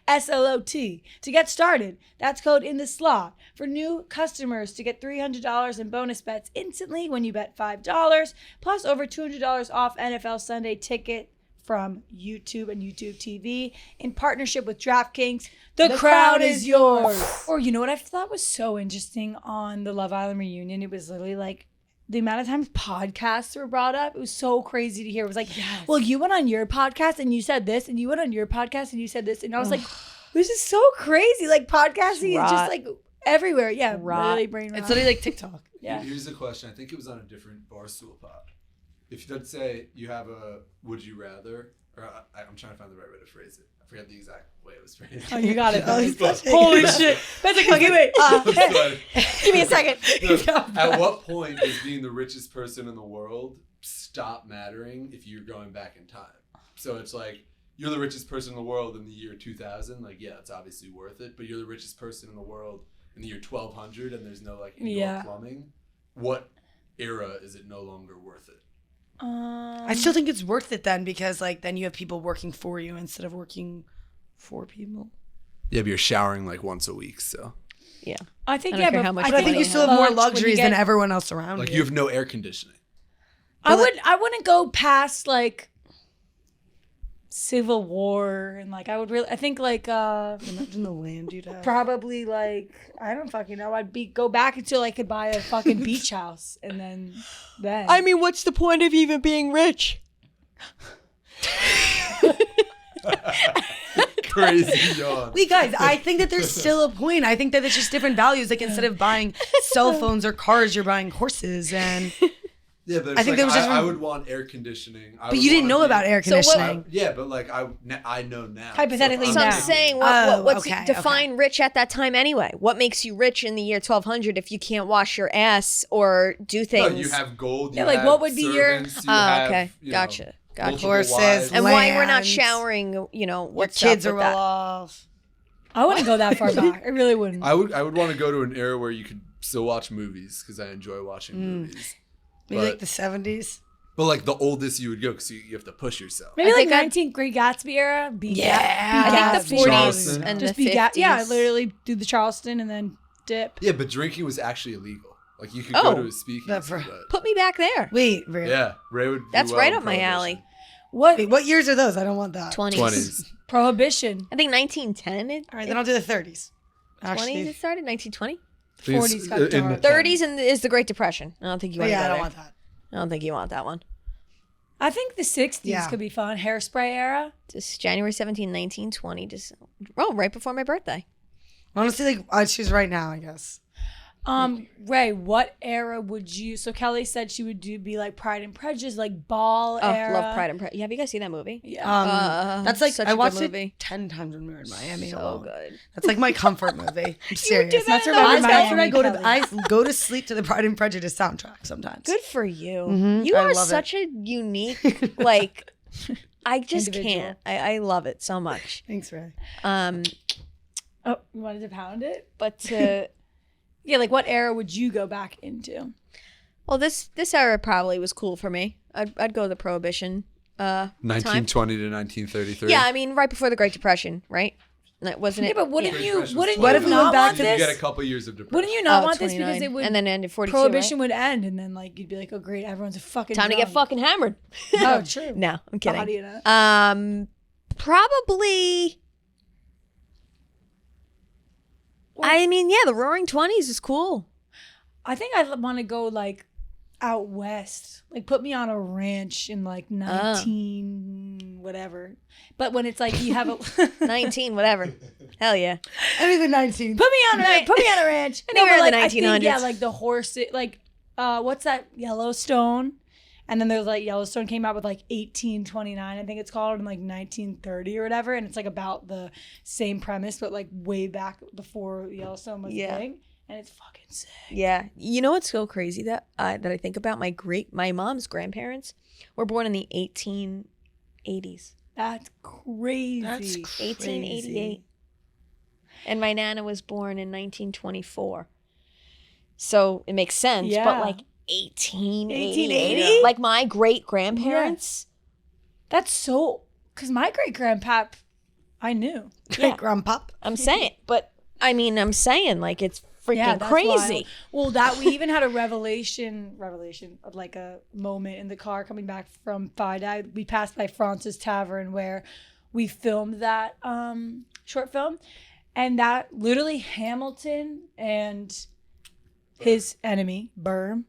INTHESLOT to get started. That's code INTHESLOT for new customers to get $300 in bonus bets instantly when you bet $5, plus over $200 off NFL Sunday ticket from YouTube and YouTube TV in partnership with DraftKings. The crowd is yours. Or you know what I thought was so interesting on the Love Island reunion? It was literally like the amount of times podcasts were brought up. It was so crazy to hear. It was like, well, you went on your podcast and you said this, and you went on your podcast and you said this. And I was like, this is so crazy. Like podcasting is just like everywhere. Yeah, really brain rot. It's literally like TikTok. Yeah. Here's a question. I think it was on a different Barstool pod. If let's say you have a would you rather Or I'm trying to find the right way to phrase it. I forgot the exact way it was phrased. Oh, you got it. Oh, he's touching. Holy shit. That's like, okay, wait. Give me a second. At what point does being the richest person in the world stop mattering if you're going back in time? So it's like, you're the richest person in the world in the year 2000. Like, yeah, it's obviously worth it. But you're the richest person in the world in the year 1200 and there's no like indoor plumbing. What era is it no longer worth it? I still think it's worth it then, because like then you have people working for you instead of working for people. Yeah, but you're showering like once a week, so. Yeah. I think, I don't care how much But I think you still have more luxuries than everyone else around Like you. you have no air conditioning. I wouldn't go past like Civil War and like I think like Imagine the land you'd have. probably like I don't fucking know. Go back until I could buy a fucking beach house and then. I mean, what's the point of even being rich? Crazy yawn. Wait, guys, I think that there's still a point. I think that it's just different values. Like instead of buying cell phones or cars, you're buying horses. And Yeah, but I think there was just I would want air conditioning. but you didn't know about air conditioning. Yeah, but like I know now. Hypothetically, So now. I'm saying, define rich at that time anyway? What makes you rich in the year 1200 if you can't wash your ass or do things? No, you have gold. Yeah, You like, have what would be your- servants, you have, okay, you know, gotcha. multiple Horses, wives. And why we're not Lands. showering, Your what's kids up are with well that? off. I wouldn't go that far back. I really wouldn't. I would want to go to an era where you could still watch movies because I enjoy watching movies. Maybe But- like the 70s. But like the oldest you would go because you have to push yourself. Maybe I like think I'd- 19th Great Gatsby era. Yeah. I think the 40s Charleston. and Just the be 50s. Yeah, literally do the Charleston and then dip. Yeah, but drinking was actually illegal. Like you could Oh, go to a speakeasy. that's right. But Put me back there. Wait, really? yeah, Ray would. Do That's well right in up my Prohibition. alley. What? Wait, what years are those? I don't want that. 20s. 20s. Prohibition. I think 1910. All right, then I'll do the 30s. 20s Actually, it started? 1920? 40s got in the dark. 30s is the Great Depression. I don't think you want to yeah, go I don't there. want that. I don't think you want that one. I think the 60s Yeah. could be fun. Hairspray era. Just January 17, 1920. Just right before my birthday. Honestly, like I'd choose right now, I guess. Ray, what era would you? So Kelly said she would be like Pride and Prejudice, like ball Oh, era. love Pride and Prejudice. Have you guys seen that movie? Yeah. That's like such I a good watched movie. it 10 times when we were in Miami So alone. good. That's like my comfort movie. I'm serious. do that That's in where Miami, that's when I go to. Kelly. I go to sleep to the Pride and Prejudice soundtrack sometimes. Good for you. Mhm, You I are love it. such a unique, like, I just Individual. can't. I love it so much. Thanks, Ray. Oh, you wanted to pound it? But to, Yeah, like what era would you go back into? well, this era probably was cool for me. I'd go the Prohibition. 1920 to 1933. Yeah, I mean, right before the Great Depression, right? That wasn't Yeah, it? but wouldn't Great you? Depression was Wouldn't What you if we not went back want to You this? get a couple years of depression. Wouldn't you not Oh, want this 29. because it would and then ended 42. prohibition right? would end and then like you'd be like, oh great, everyone's a fucking Time to get drunk. fucking hammered. Oh, true. No, I'm How do kidding. you know? Probably. I mean, yeah, the Roaring 20s is cool. I think I want to go like out west. Like put me on a ranch in like 19 whatever. But when it's like you have a 19, whatever. Hell yeah. Anything 19. put me on a ranch. Anywhere in but, the like, I think, 1900s. yeah, like the horse like what's that Yellowstone? And then there's like Yellowstone came out with like 1829, I think it's called, in like 1930 or whatever. And it's like about the same premise, but like way back before Yellowstone was Yeah. big. And it's fucking sick. Yeah. You know what's so crazy that I think about? My mom's grandparents were born in the 1880s. That's crazy. That's crazy. 1888. And my nana was born in 1924. So it makes sense. Yeah. But like 1880? 1880? Like my great grandparents? That's so, because my great grandpap, I knew. Great grandpa. I'm saying. But I mean, I'm saying like it's freaking that's crazy. wild. Well, that we even had a revelation of like a moment in the car coming back from Friday. We passed by Francis Tavern where we filmed that short film, and that literally Hamilton and his enemy Burr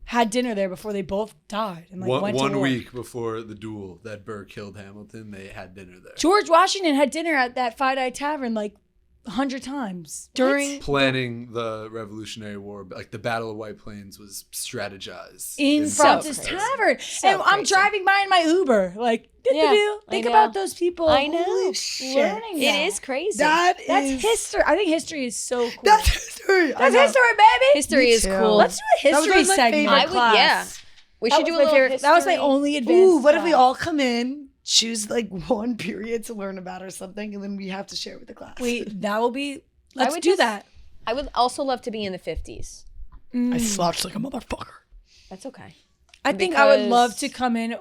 had dinner there before they both died and like went to one war. week before the duel that Burr killed Hamilton, they had dinner there. George Washington had dinner at that Friday Tavern like 100 times during Planning the Revolutionary War, like the Battle of White Plains was strategized in Francis crazy. Tavern. So and I'm crazy. driving by in my Uber. Like, Yeah, think I about know. those people. I know. Holy Shit. learning It that. is crazy. That's is history. I think history is so cool. That's history. I That's know. history, baby. History Me is too. cool. Let's do a That was history my segment. favorite I would, class. yeah. We That should was do a my little favorite. history. That was my only advanced. Ooh, what if we class. all come in, choose like one period to learn about or something, and then we have to share it with the class? Wait, that will be. Let's would do just- that. I would also love to be in the 50s. I slouched like a motherfucker. That's okay. I think I would Because- love to come in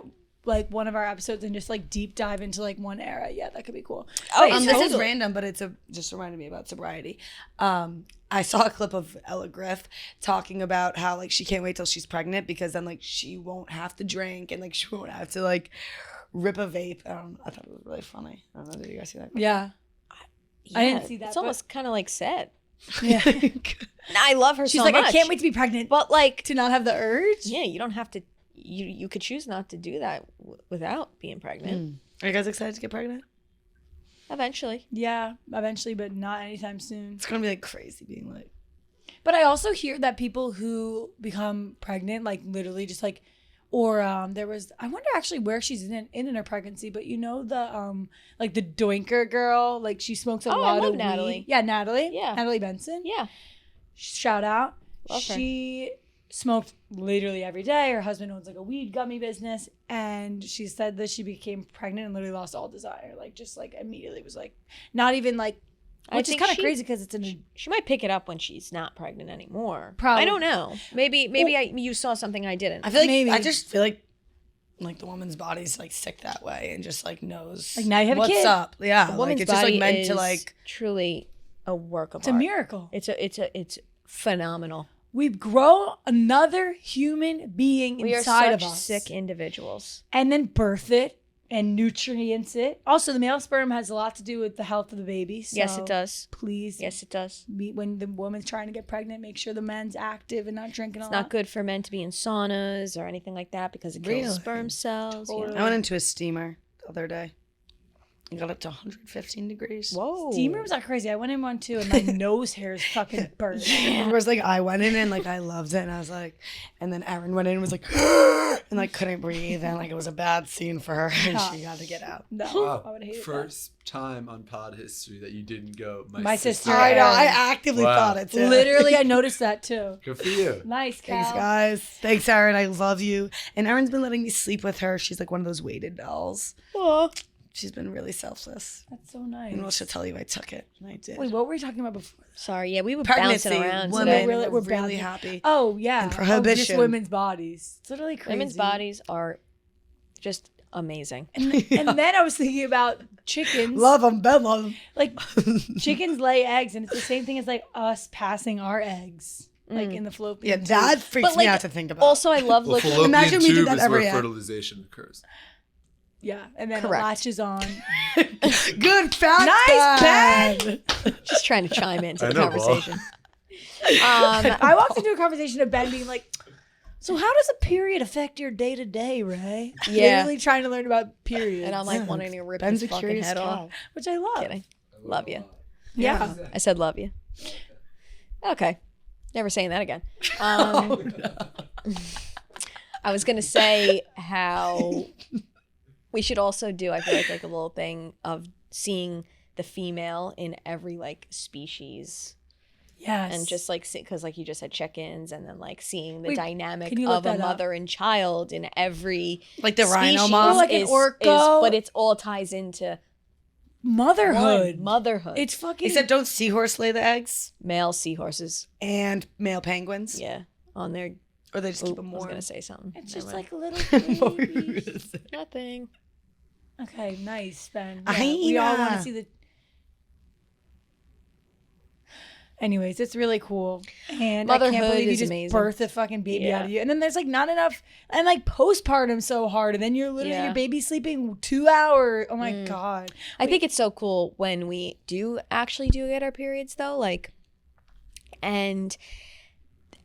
like one of our episodes and just like deep dive into like one era. Yeah, that could be cool. Oh, This is totally. random, but it's just reminded me about sobriety. I saw a clip of Ella Griff talking about how like she can't wait till she's pregnant because then like she won't have to drink and like she won't have to like rip a vape. I thought it was really funny. I don't know. Did you guys see that? Yeah. I didn't see that, It's but- almost kind of like sad. Yeah. I love her She's so like, much. I can't wait to be pregnant, But like, to not have the urge. yeah, you don't have to. You could choose not to do that without being pregnant. Are you guys excited to get pregnant? Eventually. Yeah, eventually, but not anytime soon. It's gonna be like crazy being like. But I also hear that people who become pregnant, like literally just like, or there was, I wonder actually where she's in her pregnancy, but you know the like the Doinker girl, like she smokes a Oh, I lot love of Natalie. weed. Yeah, Natalie. Yeah. Natalie Benson. Yeah. Shout out. Love her. She smoked literally every day. Her husband owns like a weed gummy business, and she said that she became pregnant and literally lost all desire. Like just like immediately was like not even like, which is think kind of she- crazy because it's an She might pick it up when she's not pregnant anymore. Probably. I don't know. Maybe you saw something I didn't. I feel like Maybe. I just feel like the woman's body's like sick that way and just like knows Like, now you have a what's kid. up. Yeah, A like woman's it's just like body meant is to like. truly a work of it's a art. miracle. It's phenomenal. We grow another human being We are inside such of us, sick individuals. and then birth it and nutrients it. Also, the male sperm has a lot to do with the health of the baby. So Yes, it does. Please, Yes, it does. when the woman's trying to get pregnant, make sure the man's active and not drinking It's a lot. not good for men to be in saunas or anything like that because it kills Really? sperm cells. Totally. I went into a steamer the other day. It got up to 115 degrees. Whoa. Steamer was not crazy. I went in one too, and my nose hairs fucking burnt. Of course, like I went in and like I loved it, and I was like, and then Erin went in and was like, and like couldn't breathe, and like it was a bad scene for her, and she got to get out. No, I Wow. would hate it. First time on pod history that you didn't go. My sister. I know. I Erin. actively Wow. thought it too. Literally, I noticed that too. Good for you. Nice, Cal. Thanks, guys. Thanks, Erin. I love you. And Erin's been letting me sleep with her. She's like one of those weighted dolls. Aw, She's been really selfless. that's so nice. And she'll tell you I took it, and I did. Wait, what were we talking about before? Sorry, yeah, we were Pregnancy, bouncing around women, today. Really- we're we're really bouncing. happy. Oh yeah, And just prohibition. women's bodies. It's literally crazy. Women's bodies are just amazing. And then I was thinking about chickens. Love them, Ben, love them. Like chickens lay eggs, and it's the same thing as like us passing our eggs, like in the fallopian. Yeah, that freaks But, me like, out to think about. Also, I love The looking. fallopian Imagine we did tube that is every where act. fertilization occurs. Yeah, and then Correct. it latches on. Good fact. Nice, Ben. Just trying to chime into I the know, Paul. conversation. I walked into a conversation of Ben being like, "So how does a period affect your day to day, Ray?" Yeah. Literally trying to learn about periods, And I'm like wanting to rip Ben's his a fucking curious head cat. off. which I love. Kidding. Love you. Yeah. I said love you. Okay. Never saying that again. I was gonna say how we should also do, I feel like a little thing of seeing the female in every like species Yes. and just like because like you just said chickens and then like seeing the Wait, dynamic can you look of a that up? mother and child in every Like the rhino species mom. Or like an orco. but it's all ties into motherhood. motherhood. It's fucking. He said, "Don't seahorse lay the eggs male seahorses. and male penguins, Yeah, on their. or they just keep I them was warm." gonna say something. It's Never just mind. like little babies. Nothing. Okay, nice, Ben. A Yeah, we all want to hyena. see the. Anyways, it's really cool, and I Motherhood can't believe you is just amazing. birthed a fucking baby Yeah. out of you. And then there's like not enough, and like postpartum so hard, and then you're literally Yeah. your baby's sleeping 2 hours. Oh my god! I think it's so cool when we do get our periods though, like, and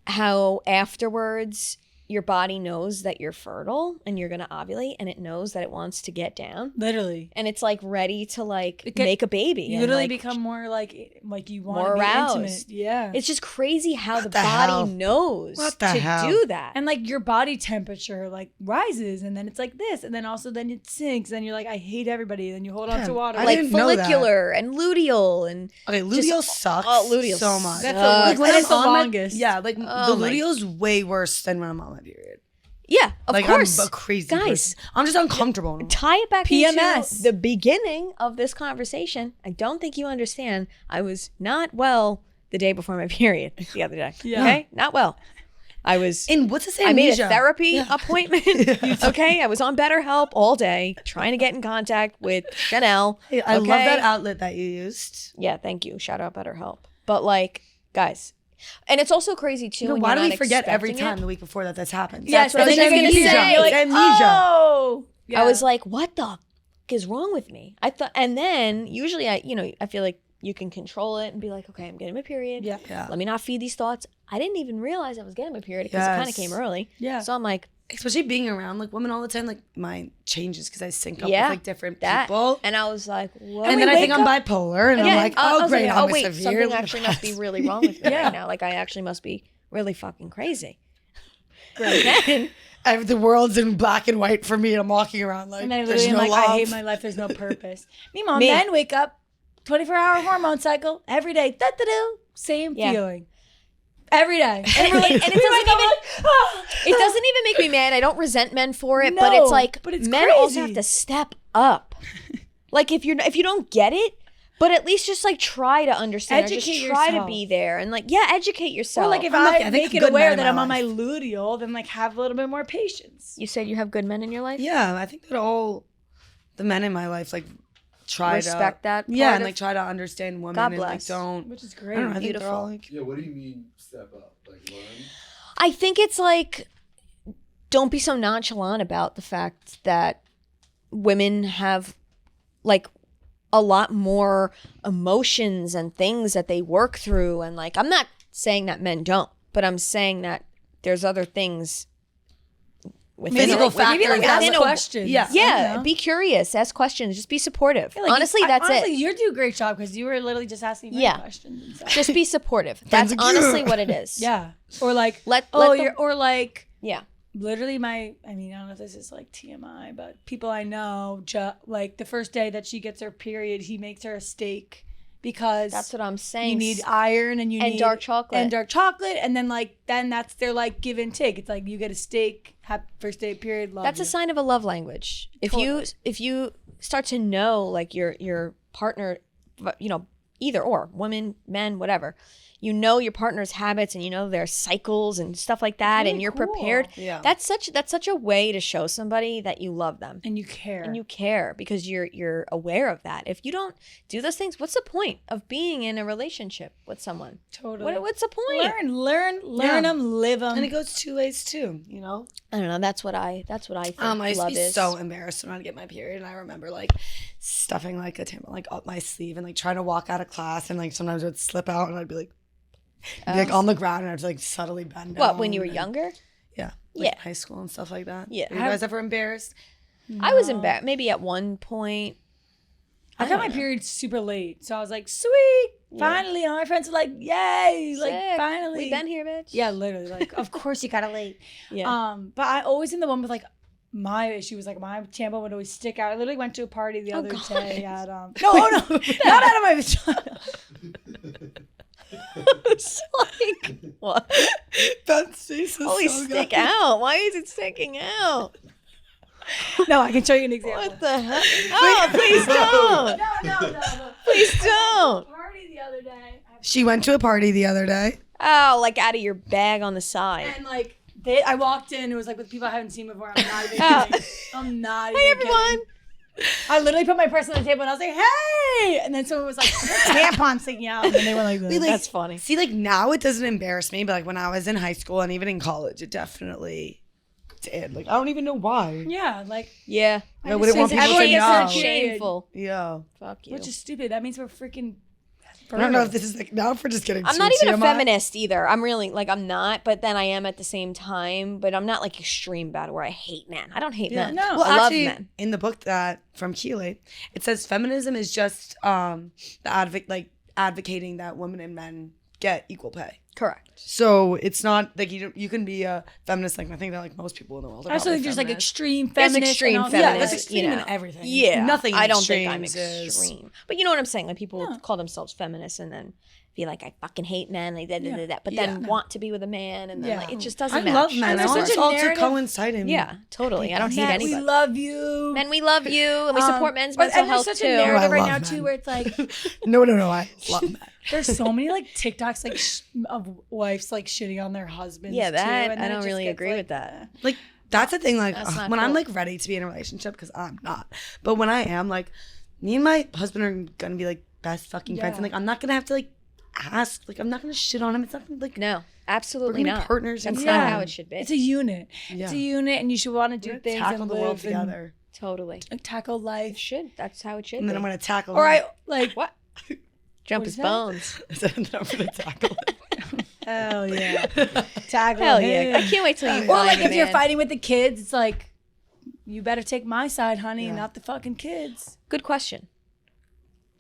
how afterwards your body knows that you're fertile and you're going to ovulate, and it knows that it wants to get down. Literally. And it's like ready to like make a baby. You and, literally like, become more like you want more to be aroused. intimate. Yeah. It's just crazy how the the body hell? knows What the to hell? do that. and like your body temperature like rises, and then it's like this, and then also then it sinks, and you're like, I hate everybody, and then you hold on Yeah, to water. I Like didn't know that. follicular and luteal and Okay, luteal sucks luteal so much. That's sucks. the worst. And it's the on my- longest. yeah, like Oh the my- luteal's way worse than when I'm on my period. yeah, of Like course. I'm a crazy Guys, person. I'm just uncomfortable. tie it back PMS. into the beginning of this conversation. I don't think you understand. I was not well the day before my period the other day. Yeah. Okay? Not well. I was And what's this amnesia? I made a therapy appointment. Okay? I was on BetterHelp all day trying to get in contact with Chanel. Hey, I love okay? that outlet that you used. Yeah, thank you. Shout out BetterHelp. But like, guys, and it's also crazy too. when Why you're do we not forget every expecting time it. the week before that this happens? Yes, what I was and then just you're gonna gonna say. You're like, It's amnesia. oh. Yeah. I was like, what the f- is wrong with me? I thought, and then usually I feel like you can control it and be like, okay, I'm getting my period. Yeah. Yeah. Let me not feed these thoughts. I didn't even realize I was getting my period because it kind of Yes. came early. Yeah. So I'm like, Especially being around like women all the time, like mine changes because I sync up yeah, with like different that. people. And I was like, what? And then I think I'm bipolar, and I'm like, I oh was great, like, I'm wait, severe. something actually must be really wrong with me Yeah. right now. Like I actually must be really fucking crazy. Then, The world's in black and white for me, and I'm walking around like, and then there's literally no I'm like, love. I hate my life. There's no purpose. Meanwhile, Me. men wake up, 24-hour hormone cycle every day. Da-da-da. Same Yeah. feeling. Every day. and, we're like, and it we doesn't wake up even like, ah. it doesn't even make me mad. I don't resent men for it, but it's No, like but it's men also crazy. have to step up. Like if you don't get it, but at least just like try to understand, or Educate just try yourself. to be there, and like educate yourself. Or like if I'm lucky. I I think make it good aware men in that my I'm on my life. luteal, then like have a little bit more patience. you said, you have good men in your life. Yeah, I think that all the men in my life like try Respect to that Yeah, part and of- like try to understand women God and like bless. don't. Which is I great. don't know. I think they're Beautiful. all like. Yeah, what do you mean step up? Like learn? I think it's like, don't be so nonchalant about the fact that women have like a lot more emotions and things that they work through. And like, I'm not saying that men don't, but I'm saying that there's other things within Physical it. Maybe factors like that within would- a- questions. Yeah. Yeah, I know. be curious, ask questions, just be supportive. Like, honestly, that's honestly, it. you do a great job because you were literally just asking me Yeah. questions and stuff. Just be supportive. That's like, honestly yeah. what it is. Yeah. Or like, Let oh, the- you're, or like, Yeah. literally I don't know if this is like TMI, but people I know, like the first day that she gets her period, he makes her a steak because That's what I'm saying. you need iron and you And need dark chocolate. and dark chocolate, and then like then that's their like give and take. It's like you get a steak, have first day period, love That's you. a sign of a love language. If you start to know like your partner, either or, women, men, whatever, you know your partner's habits and you know their cycles and stuff like that, really and you're cool. prepared. Yeah. That's such a way to show somebody that you love them and you care. and you care because you're aware of that. If you don't do those things, what's the point of being in a relationship with someone? totally. What's the point? Learn Yeah. them, live them. And it goes two ways too, you know. I don't know. That's what I think I used to love be is. so embarrassed when I'd get my period, and I remember like stuffing like a tampon like up my sleeve and like trying to walk out of class, and like sometimes it would slip out, and I'd be like on the ground, and I'd like subtly bend down. What, when you were and- younger? Yeah, Yeah. like high school and stuff like that. Yeah. Were you guys ever embarrassed? I was embarrassed. Maybe at one point. I got my period super late, so I was like, sweet, finally. And all my friends were like, yay, like Sick. finally. We been here, bitch. Yeah, literally. Like, of course you got it late. Yeah. But I always in the one with like my issue was like my tampon would always stick out. I literally went to a party the other God. day at no, not out of my vagina. It's like, what? That's Jesus. Always stick out. Why is it sticking out? No, I can show you an example. What the heck? Oh, please don't. No. Please don't. Party the other day. She went to a party the other day. Oh, like out of your bag on the side. And like I walked in, it was like with people I haven't seen before. I'm not even Oh. kidding. I'm not even Hey, everyone. kidding. I literally put my purse on the table and I was like, hey! And then someone was like, tampon sticking out. And then they were like, like- That's funny. See, like now it doesn't embarrass me, but like when I was in high school and even in college, it definitely did. Like I don't even know why. yeah, like, Yeah. I wouldn't want people everyone to gets their know. period. Shameful. Yeah. Fuck you. Which is stupid. That means we're freaking I don't know if this is like, now if we're just getting I'm too not even a TMI. feminist either. I'm really, like, I'm not, but then I am at the same time. But I'm not, like, extreme about it where I hate men. I don't hate men. No. Well, I love actually, men. in the book that from Keeley, it says feminism is just advocating that women and men get equal pay. Correct. So it's not like you can be a feminist. Like I think that like most people in the world are. I also probably think there's like feminists. extreme There's feminists. extreme and all- feminists. Yeah, that's extreme you in know. everything. Yeah. Nothing. I don't think I'm extremes is- extreme. But you know what I'm saying? Like people call themselves feminists and then be like, I fucking hate men, like that, but then want to be with a man, and then like it just doesn't I match. love men. I there's want such us a all to narrative- coincide in. Yeah, totally. I don't hate Matt, anybody. we love you. Men, we love you, and we support men's but- mental and there's health such too. a narrative I right love now men. too, where it's like No, I love men. there's so many like TikToks like of wives like shitting on their husbands. Yeah, that too, and I then it don't just really gets, agree like, with that. Like that's the thing. Like That's not when I'm cool. like ready to be in a relationship, because I'm not. But when I am, like me and my husband are gonna be like best fucking friends, and like I'm not gonna have to like ask. Like I'm not gonna shit on him. It's not gonna, like No, we're absolutely gonna be not. partners. That's and not Yeah. how it should be. It's a unit. Yeah. It's a unit, and you should want to do We're gonna things tackle and the world live and, together, Totally. like, tackle It life. should. That's how it should and then be. I'm gonna tackle. Or him. I like What? Jump What his is that? bones. And then I'm gonna tackle. hell yeah, tackle Hell him. yeah. I can't wait till you Or find like a if you're man. fighting with the kids, it's like you better take my side, honey, and not the fucking kids. Good question.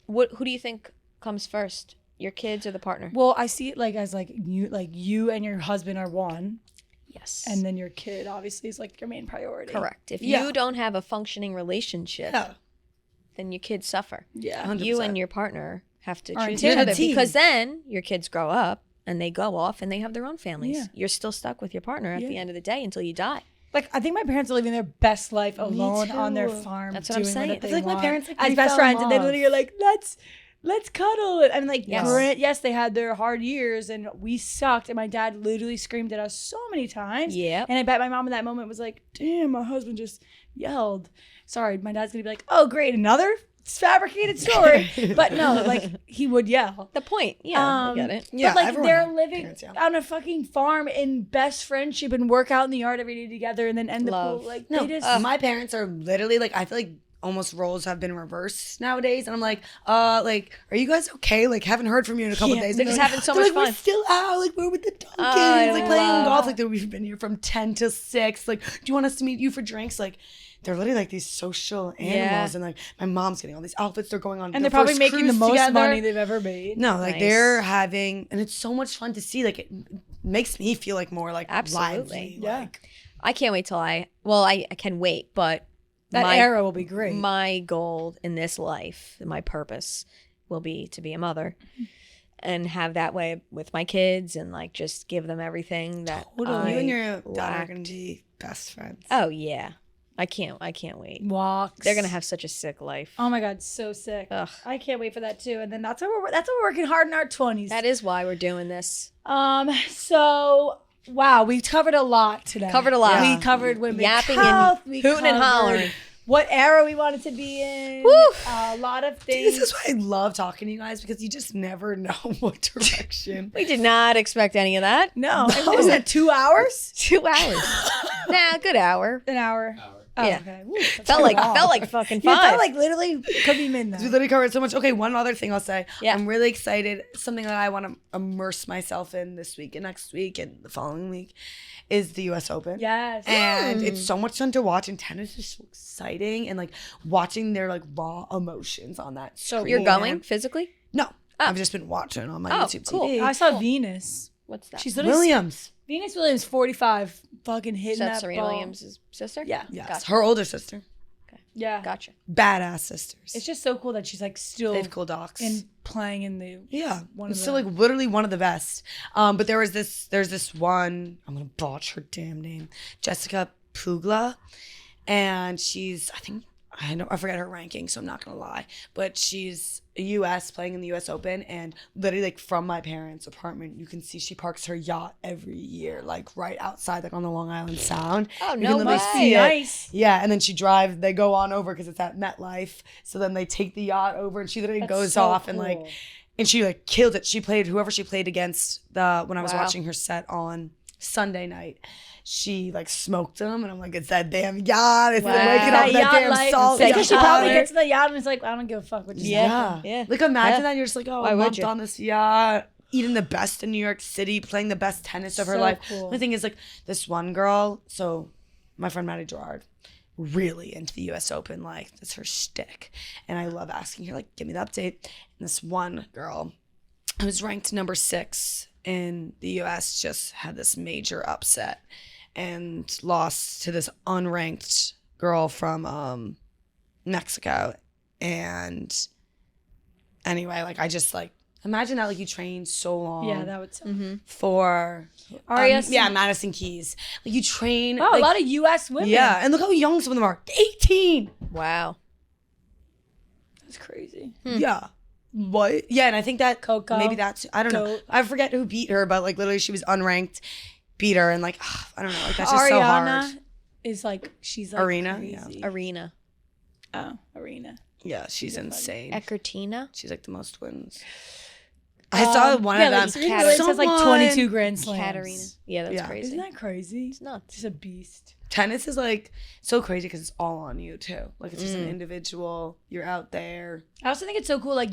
Who do you think comes first? Your kids or the partner? Well, I see it like as like you and your husband are one, Yes. and then your kid obviously is like your main priority. Correct. If Yeah. you don't have a functioning relationship, Yeah. then your kids suffer. Yeah. 100%. You and your partner have to Are choose a each other team. because then your kids grow up and they go off and they have their own families. Yeah. You're still stuck with your partner at the end of the day until you die. Like I think my parents are living their best life alone on their too. farm. That's what I'm doing saying. They I feel like my want. parents, like, as they best fell friends, in and they love. literally are like, let's cuddle. And like, Yes. yes, they had their hard years, and we sucked. And my dad literally screamed at us so many times. Yep. And I bet my mom in that moment was like, "Damn, my husband just yelled." Sorry, my dad's gonna be like, "Oh, great, another fabricated story." But no, like he would yell. The point. Yeah, I get it. Yeah, but like everyone they're has living parents, yeah. on a fucking farm in best friendship and work out in the yard every day together and then end Love. the pool. Like No, they just my parents are literally like I feel like almost roles have been reversed nowadays, and I'm like, are you guys okay? Like, haven't heard from you in a couple Yeah, days. they're Like, just having so they're much like, fun. We're still out. Like, we're with the Dunkins, I like playing love- golf. Like, we've been here from 10 to 6. Like, do you want us to meet you for drinks? Like, they're literally like these social animals, and like my mom's getting all these outfits. They're going on, and their they're probably first making the cruise most together. money they've ever made. No, like Nice. they're having, and it's so much fun to see. Like, it makes me feel like more like Absolutely. lively. Yeah. Like, I can't wait till I can wait, but That era will be great. My goal in this life, my purpose will be to be a mother and have that way with my kids and like just give them everything that you and your dad are lacked. gonna be best friends. Oh yeah. I can't wait. Walks. They're gonna have such a sick life. Oh my god, so sick. Ugh. I can't wait for that too. And then that's why we're working hard in our 20s. That is why we're doing this. So wow, we covered a lot today. Covered a lot. We covered women's Yapping and health. We hooting and covered hollering. What era we wanted to be in. Woo. A lot of things. This is why I love talking to you guys, because you just never know what direction. We did not expect any of that. No. And what was that, 2 hours? 2 hours. Nah, good hour. An hour. Oh, Yeah. okay. Woo, that's Felt so like long. fucking Yeah, it 5. felt like literally could be midnight. We literally covered so much. Okay, one other thing I'll say. Yeah. I'm really excited. Something that I want to immerse myself in this week and next week and the following week is the US Open. Yes. And it's so much fun to watch, and tennis is so exciting, and like watching their like raw emotions on that screen. You're going physically? No, I've just been watching on my YouTube cool. TV. I saw Venus. What's that? She's literally Williams. Venus Williams, 45, fucking hitting Is that that Serena ball. Williams' sister? Yeah. Yes, Gotcha. her older sister. Yeah. Gotcha. Badass sisters. It's just so cool that she's like still They have cool docs. in playing in the Yeah, one it's of still the- like literally one of the best. But there's this one, I'm gonna botch her damn name, Jessica Pugla, and she's I forget her ranking, so I'm not gonna lie, but she's a U.S. playing in the U.S. Open, and literally like from my parents' apartment, you can see she parks her yacht every year, like right outside, like on the Long Island Sound. Oh, You no can literally way. see it. Nice. Yeah, and then they go on over because it's at MetLife. So then they take the yacht over, and she literally That's goes so off and like, cool. and she like killed it. She played whoever she played against when I was Wow. watching her set on Sunday night, she like smoked them, and I'm like, it's that damn yacht. It's Wow. waking up with that damn life. salt. Because she yacht probably water. gets to the yacht and it's like, I don't give a fuck what you say. Yeah. Like imagine Yeah. that you're just like, oh, Why a would month you? on this yacht, eating the best in New York City, playing the best tennis of her So life. cool. The thing is, like, this one girl, so my friend Maddie Gerard, really into the US Open, like that's her shtick. And I love asking her, like, give me the update. And this one girl who was ranked number 6 in the US just had this major upset and lost to this unranked girl from Mexico. And anyway, like I just like imagine that, like you train so long. Yeah, that would sound. For Madison Keys. Like you train. Oh, like, a lot of U.S. women. Yeah, and look how young some of them are. 18. Wow. That's crazy. Yeah. What? Yeah, and I think that Coco. maybe that's I don't know. Goat. I forget who beat her, but like literally she was unranked, beat her, and like I don't know, like that's just so hard. Ariana is like, she's like Arena, crazy. Arena. Oh, Arena. Yeah, she's insane. Ekaterina. She's like the most wins. I saw one of them. Like, Serena Williams has like 22 Grand Slams. Katerina. Yeah, that's Yeah. crazy. Isn't that crazy? It's nuts. She's a beast. Tennis is like so crazy because it's all on you too. Like it's just an individual. You're out there. I also think it's so cool. Like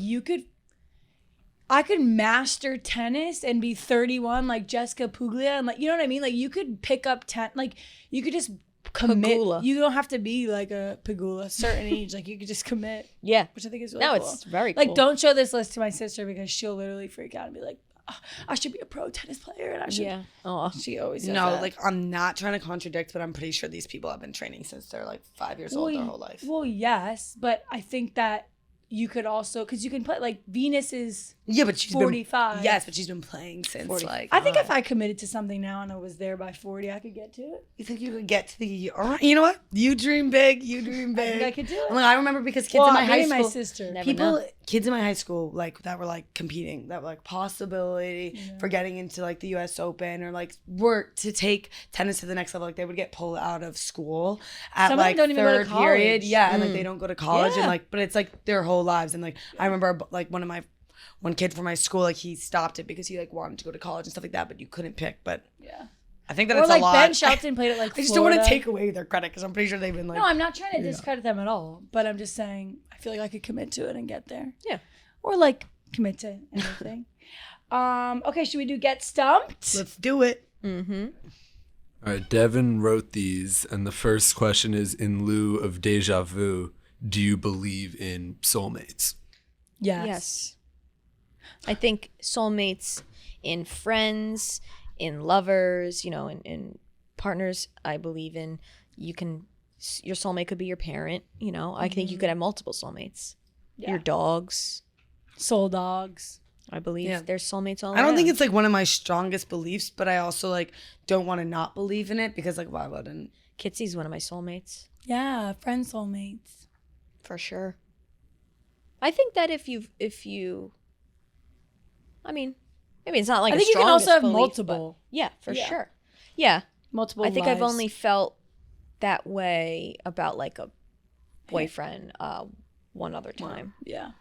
I could master tennis and be 31 like Jessica Puglia, and like, you know what I mean? Like you could pick up like you could just commit. Pegula. You don't have to be like a Pegula, certain age. Like you could just commit, Yeah. which I think is really No, cool. it's very cool. Like, don't show this list to my sister because she'll literally freak out and be like, "Oh, I should be a pro tennis player, and I should." Yeah. Oh. She always does No, that. like I'm not trying to contradict, but I'm pretty sure these people have been training since they're like 5 years old their whole life. Well, yes, but I think that you could also, because you can play, like Venus is Yeah, but she's 45. Been, yes, but she's been playing since 40. like. I think if I committed to something now and I was there by 40, I could get to it. you think you could get to the, all right, you know what? You dream big. You dream I big. think I could do it. I'm like, I remember because kids Well, in my high maybe school, my sister. Never people, know. kids in my high school, like that were like competing, that were like possibility for getting into like the U.S. Open or like work to take tennis to the next level. Like they would get pulled out of school at Some of them like don't even go to third period, college. yeah, and like they don't go to college Yeah. and like, but it's like their whole lives. And like I remember like one kid from my school, like he stopped it because he like wanted to go to college and stuff like that, but you couldn't pick. But Yeah. I think that Or it's like a lot. Ben Shelton played at like I just don't want to Florida. take away their credit because I'm pretty sure they've been like. No, I'm not trying to discredit them at all, but I'm just saying I feel like I could commit to it and get there. Yeah. Or like commit to anything. Okay, should we do Get Stumped? Let's do it. Mm-hmm. All right, Devin wrote these, and the first question is, in lieu of deja vu, do you believe in soulmates? Yes. I think soulmates in friends, in lovers, in partners, I believe in. Your soulmate could be your parent, I think you could have multiple soulmates. Yeah. Your dogs. Soul dogs. I believe Yeah. there's soulmates all I don't think around. it's like one of my strongest beliefs, but I also like don't want to not believe in it because like why wouldn't? Kitsy's one of my soulmates, Yeah, friend soulmates. for sure. I think that if you I mean, maybe it's not like I think a you can also strongest have belief, multiple. but yeah, for Yeah. sure. Yeah. Multiple I think I've lives. only felt that way about like a boyfriend one other time. Yeah.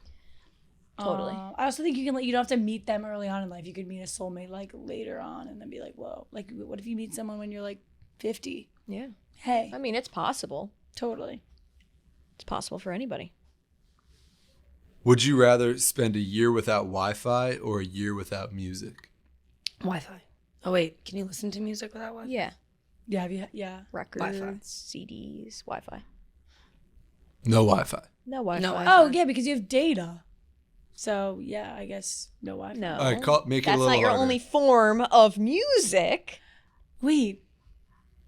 Totally. I also think you don't have to meet them early on in life. You could meet a soulmate like later on and then be like, whoa. Like, what if you meet someone when you're like 50? Yeah. Hey, I mean, it's possible. totally. It's possible for anybody. Would you rather spend a year without Wi-Fi or a year without music? Wi-Fi. Oh wait, can you listen to music without Wi-Fi? Yeah. Yeah, yeah. Records, Wi-Fi. CDs, Wi-Fi. No Wi-Fi. No Wi-Fi. No Oh, yeah, because you have data. So, yeah, I guess no Wi-Fi. No. All right, make it a That's little not your harder. only form of music. Wait.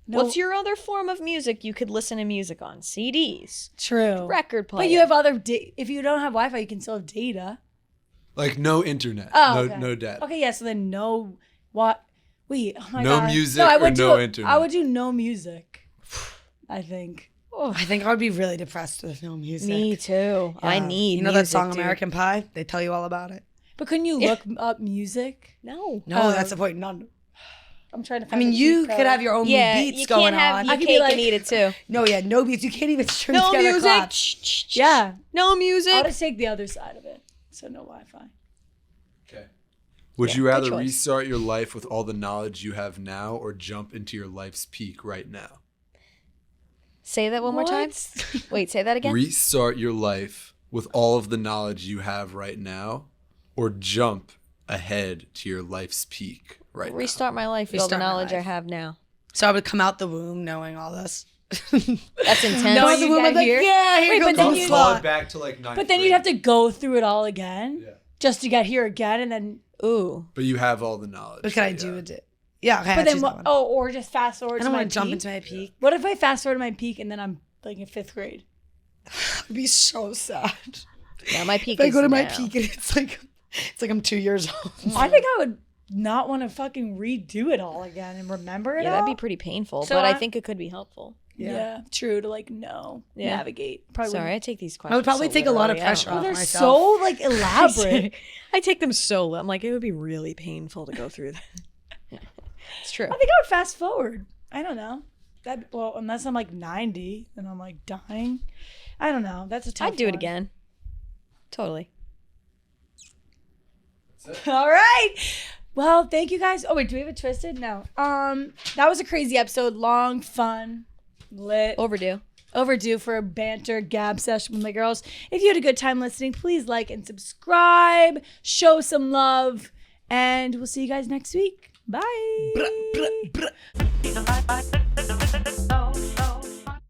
No, What's your other form of music you could listen to music on? CDs, true record player. But you have other if you don't have Wi-Fi, you can still have data. Like no internet, Oh, no, okay. no data. Okay, yeah, so then no what? Wait, oh my No God. music I or would no do, internet? I would do no music. I think. I think I would be really depressed with no music. Me too. I Yeah. need You know that music, song dude. American Pie? They tell you all about it. But couldn't you look up music? No. No, that's the point. None. I'm trying to I find mean, the you cheat code. could have your own Yeah, beats you going can't have on. your I could cake be like- and eat it too. No, yeah, no beats. You can't even string No together music. claps. Yeah. No music. I'll just take the other side of it. So no Wi-Fi. Okay. Would Yeah, you good rather choice. restart your life with all the knowledge you have now or jump into your life's peak right now? Say that one more time. Wait, say that again. Restart your life with all of the knowledge you have right now or jump ahead to your life's peak right Restart my life with all the Restart my knowledge I life. have now. So I would come out the womb knowing all this. That's intense. No, Out the you womb, got I'm like, here. yeah, here Wait, goes but then the you- Fall slot. back to like 9th But then you'd have to go through it all again just to get here again, and then. Ooh. But you have all the knowledge. What can I so do yeah. with it? Yeah, okay. But I then choose what? that one. Oh, or just fast forward. I to don't my want to jump peak? into my peak. What if I fast forward to my peak and then I'm like in 5th grade? It'd be so sad. Yeah, my peak If I is go to my now. peak and it's like I'm 2 years old. I think I would not want to fucking redo it all again and remember it. Yeah, all. that'd be pretty painful, So but I I'm- think it could be helpful. Yeah, true to Yeah. navigate. Probably Sorry, I wouldn't- take these questions. I would probably so take a lot of literally. I don't pressure know. off they're myself. so like elaborate. I take them so. I'm like, it would be really painful to go through that. It's true. I think I would fast forward. I don't know. Well, unless I'm like 90 and I'm like dying. I don't know. That's a tough I'd do it one. again. Totally. All right. Well, thank you guys. Oh wait, do we have it twisted? No. That was a crazy episode. Long, fun, lit. Overdue for a banter gab session with my girls. If you had a good time listening, please like and subscribe. Show some love. And we'll see you guys next week. Bye.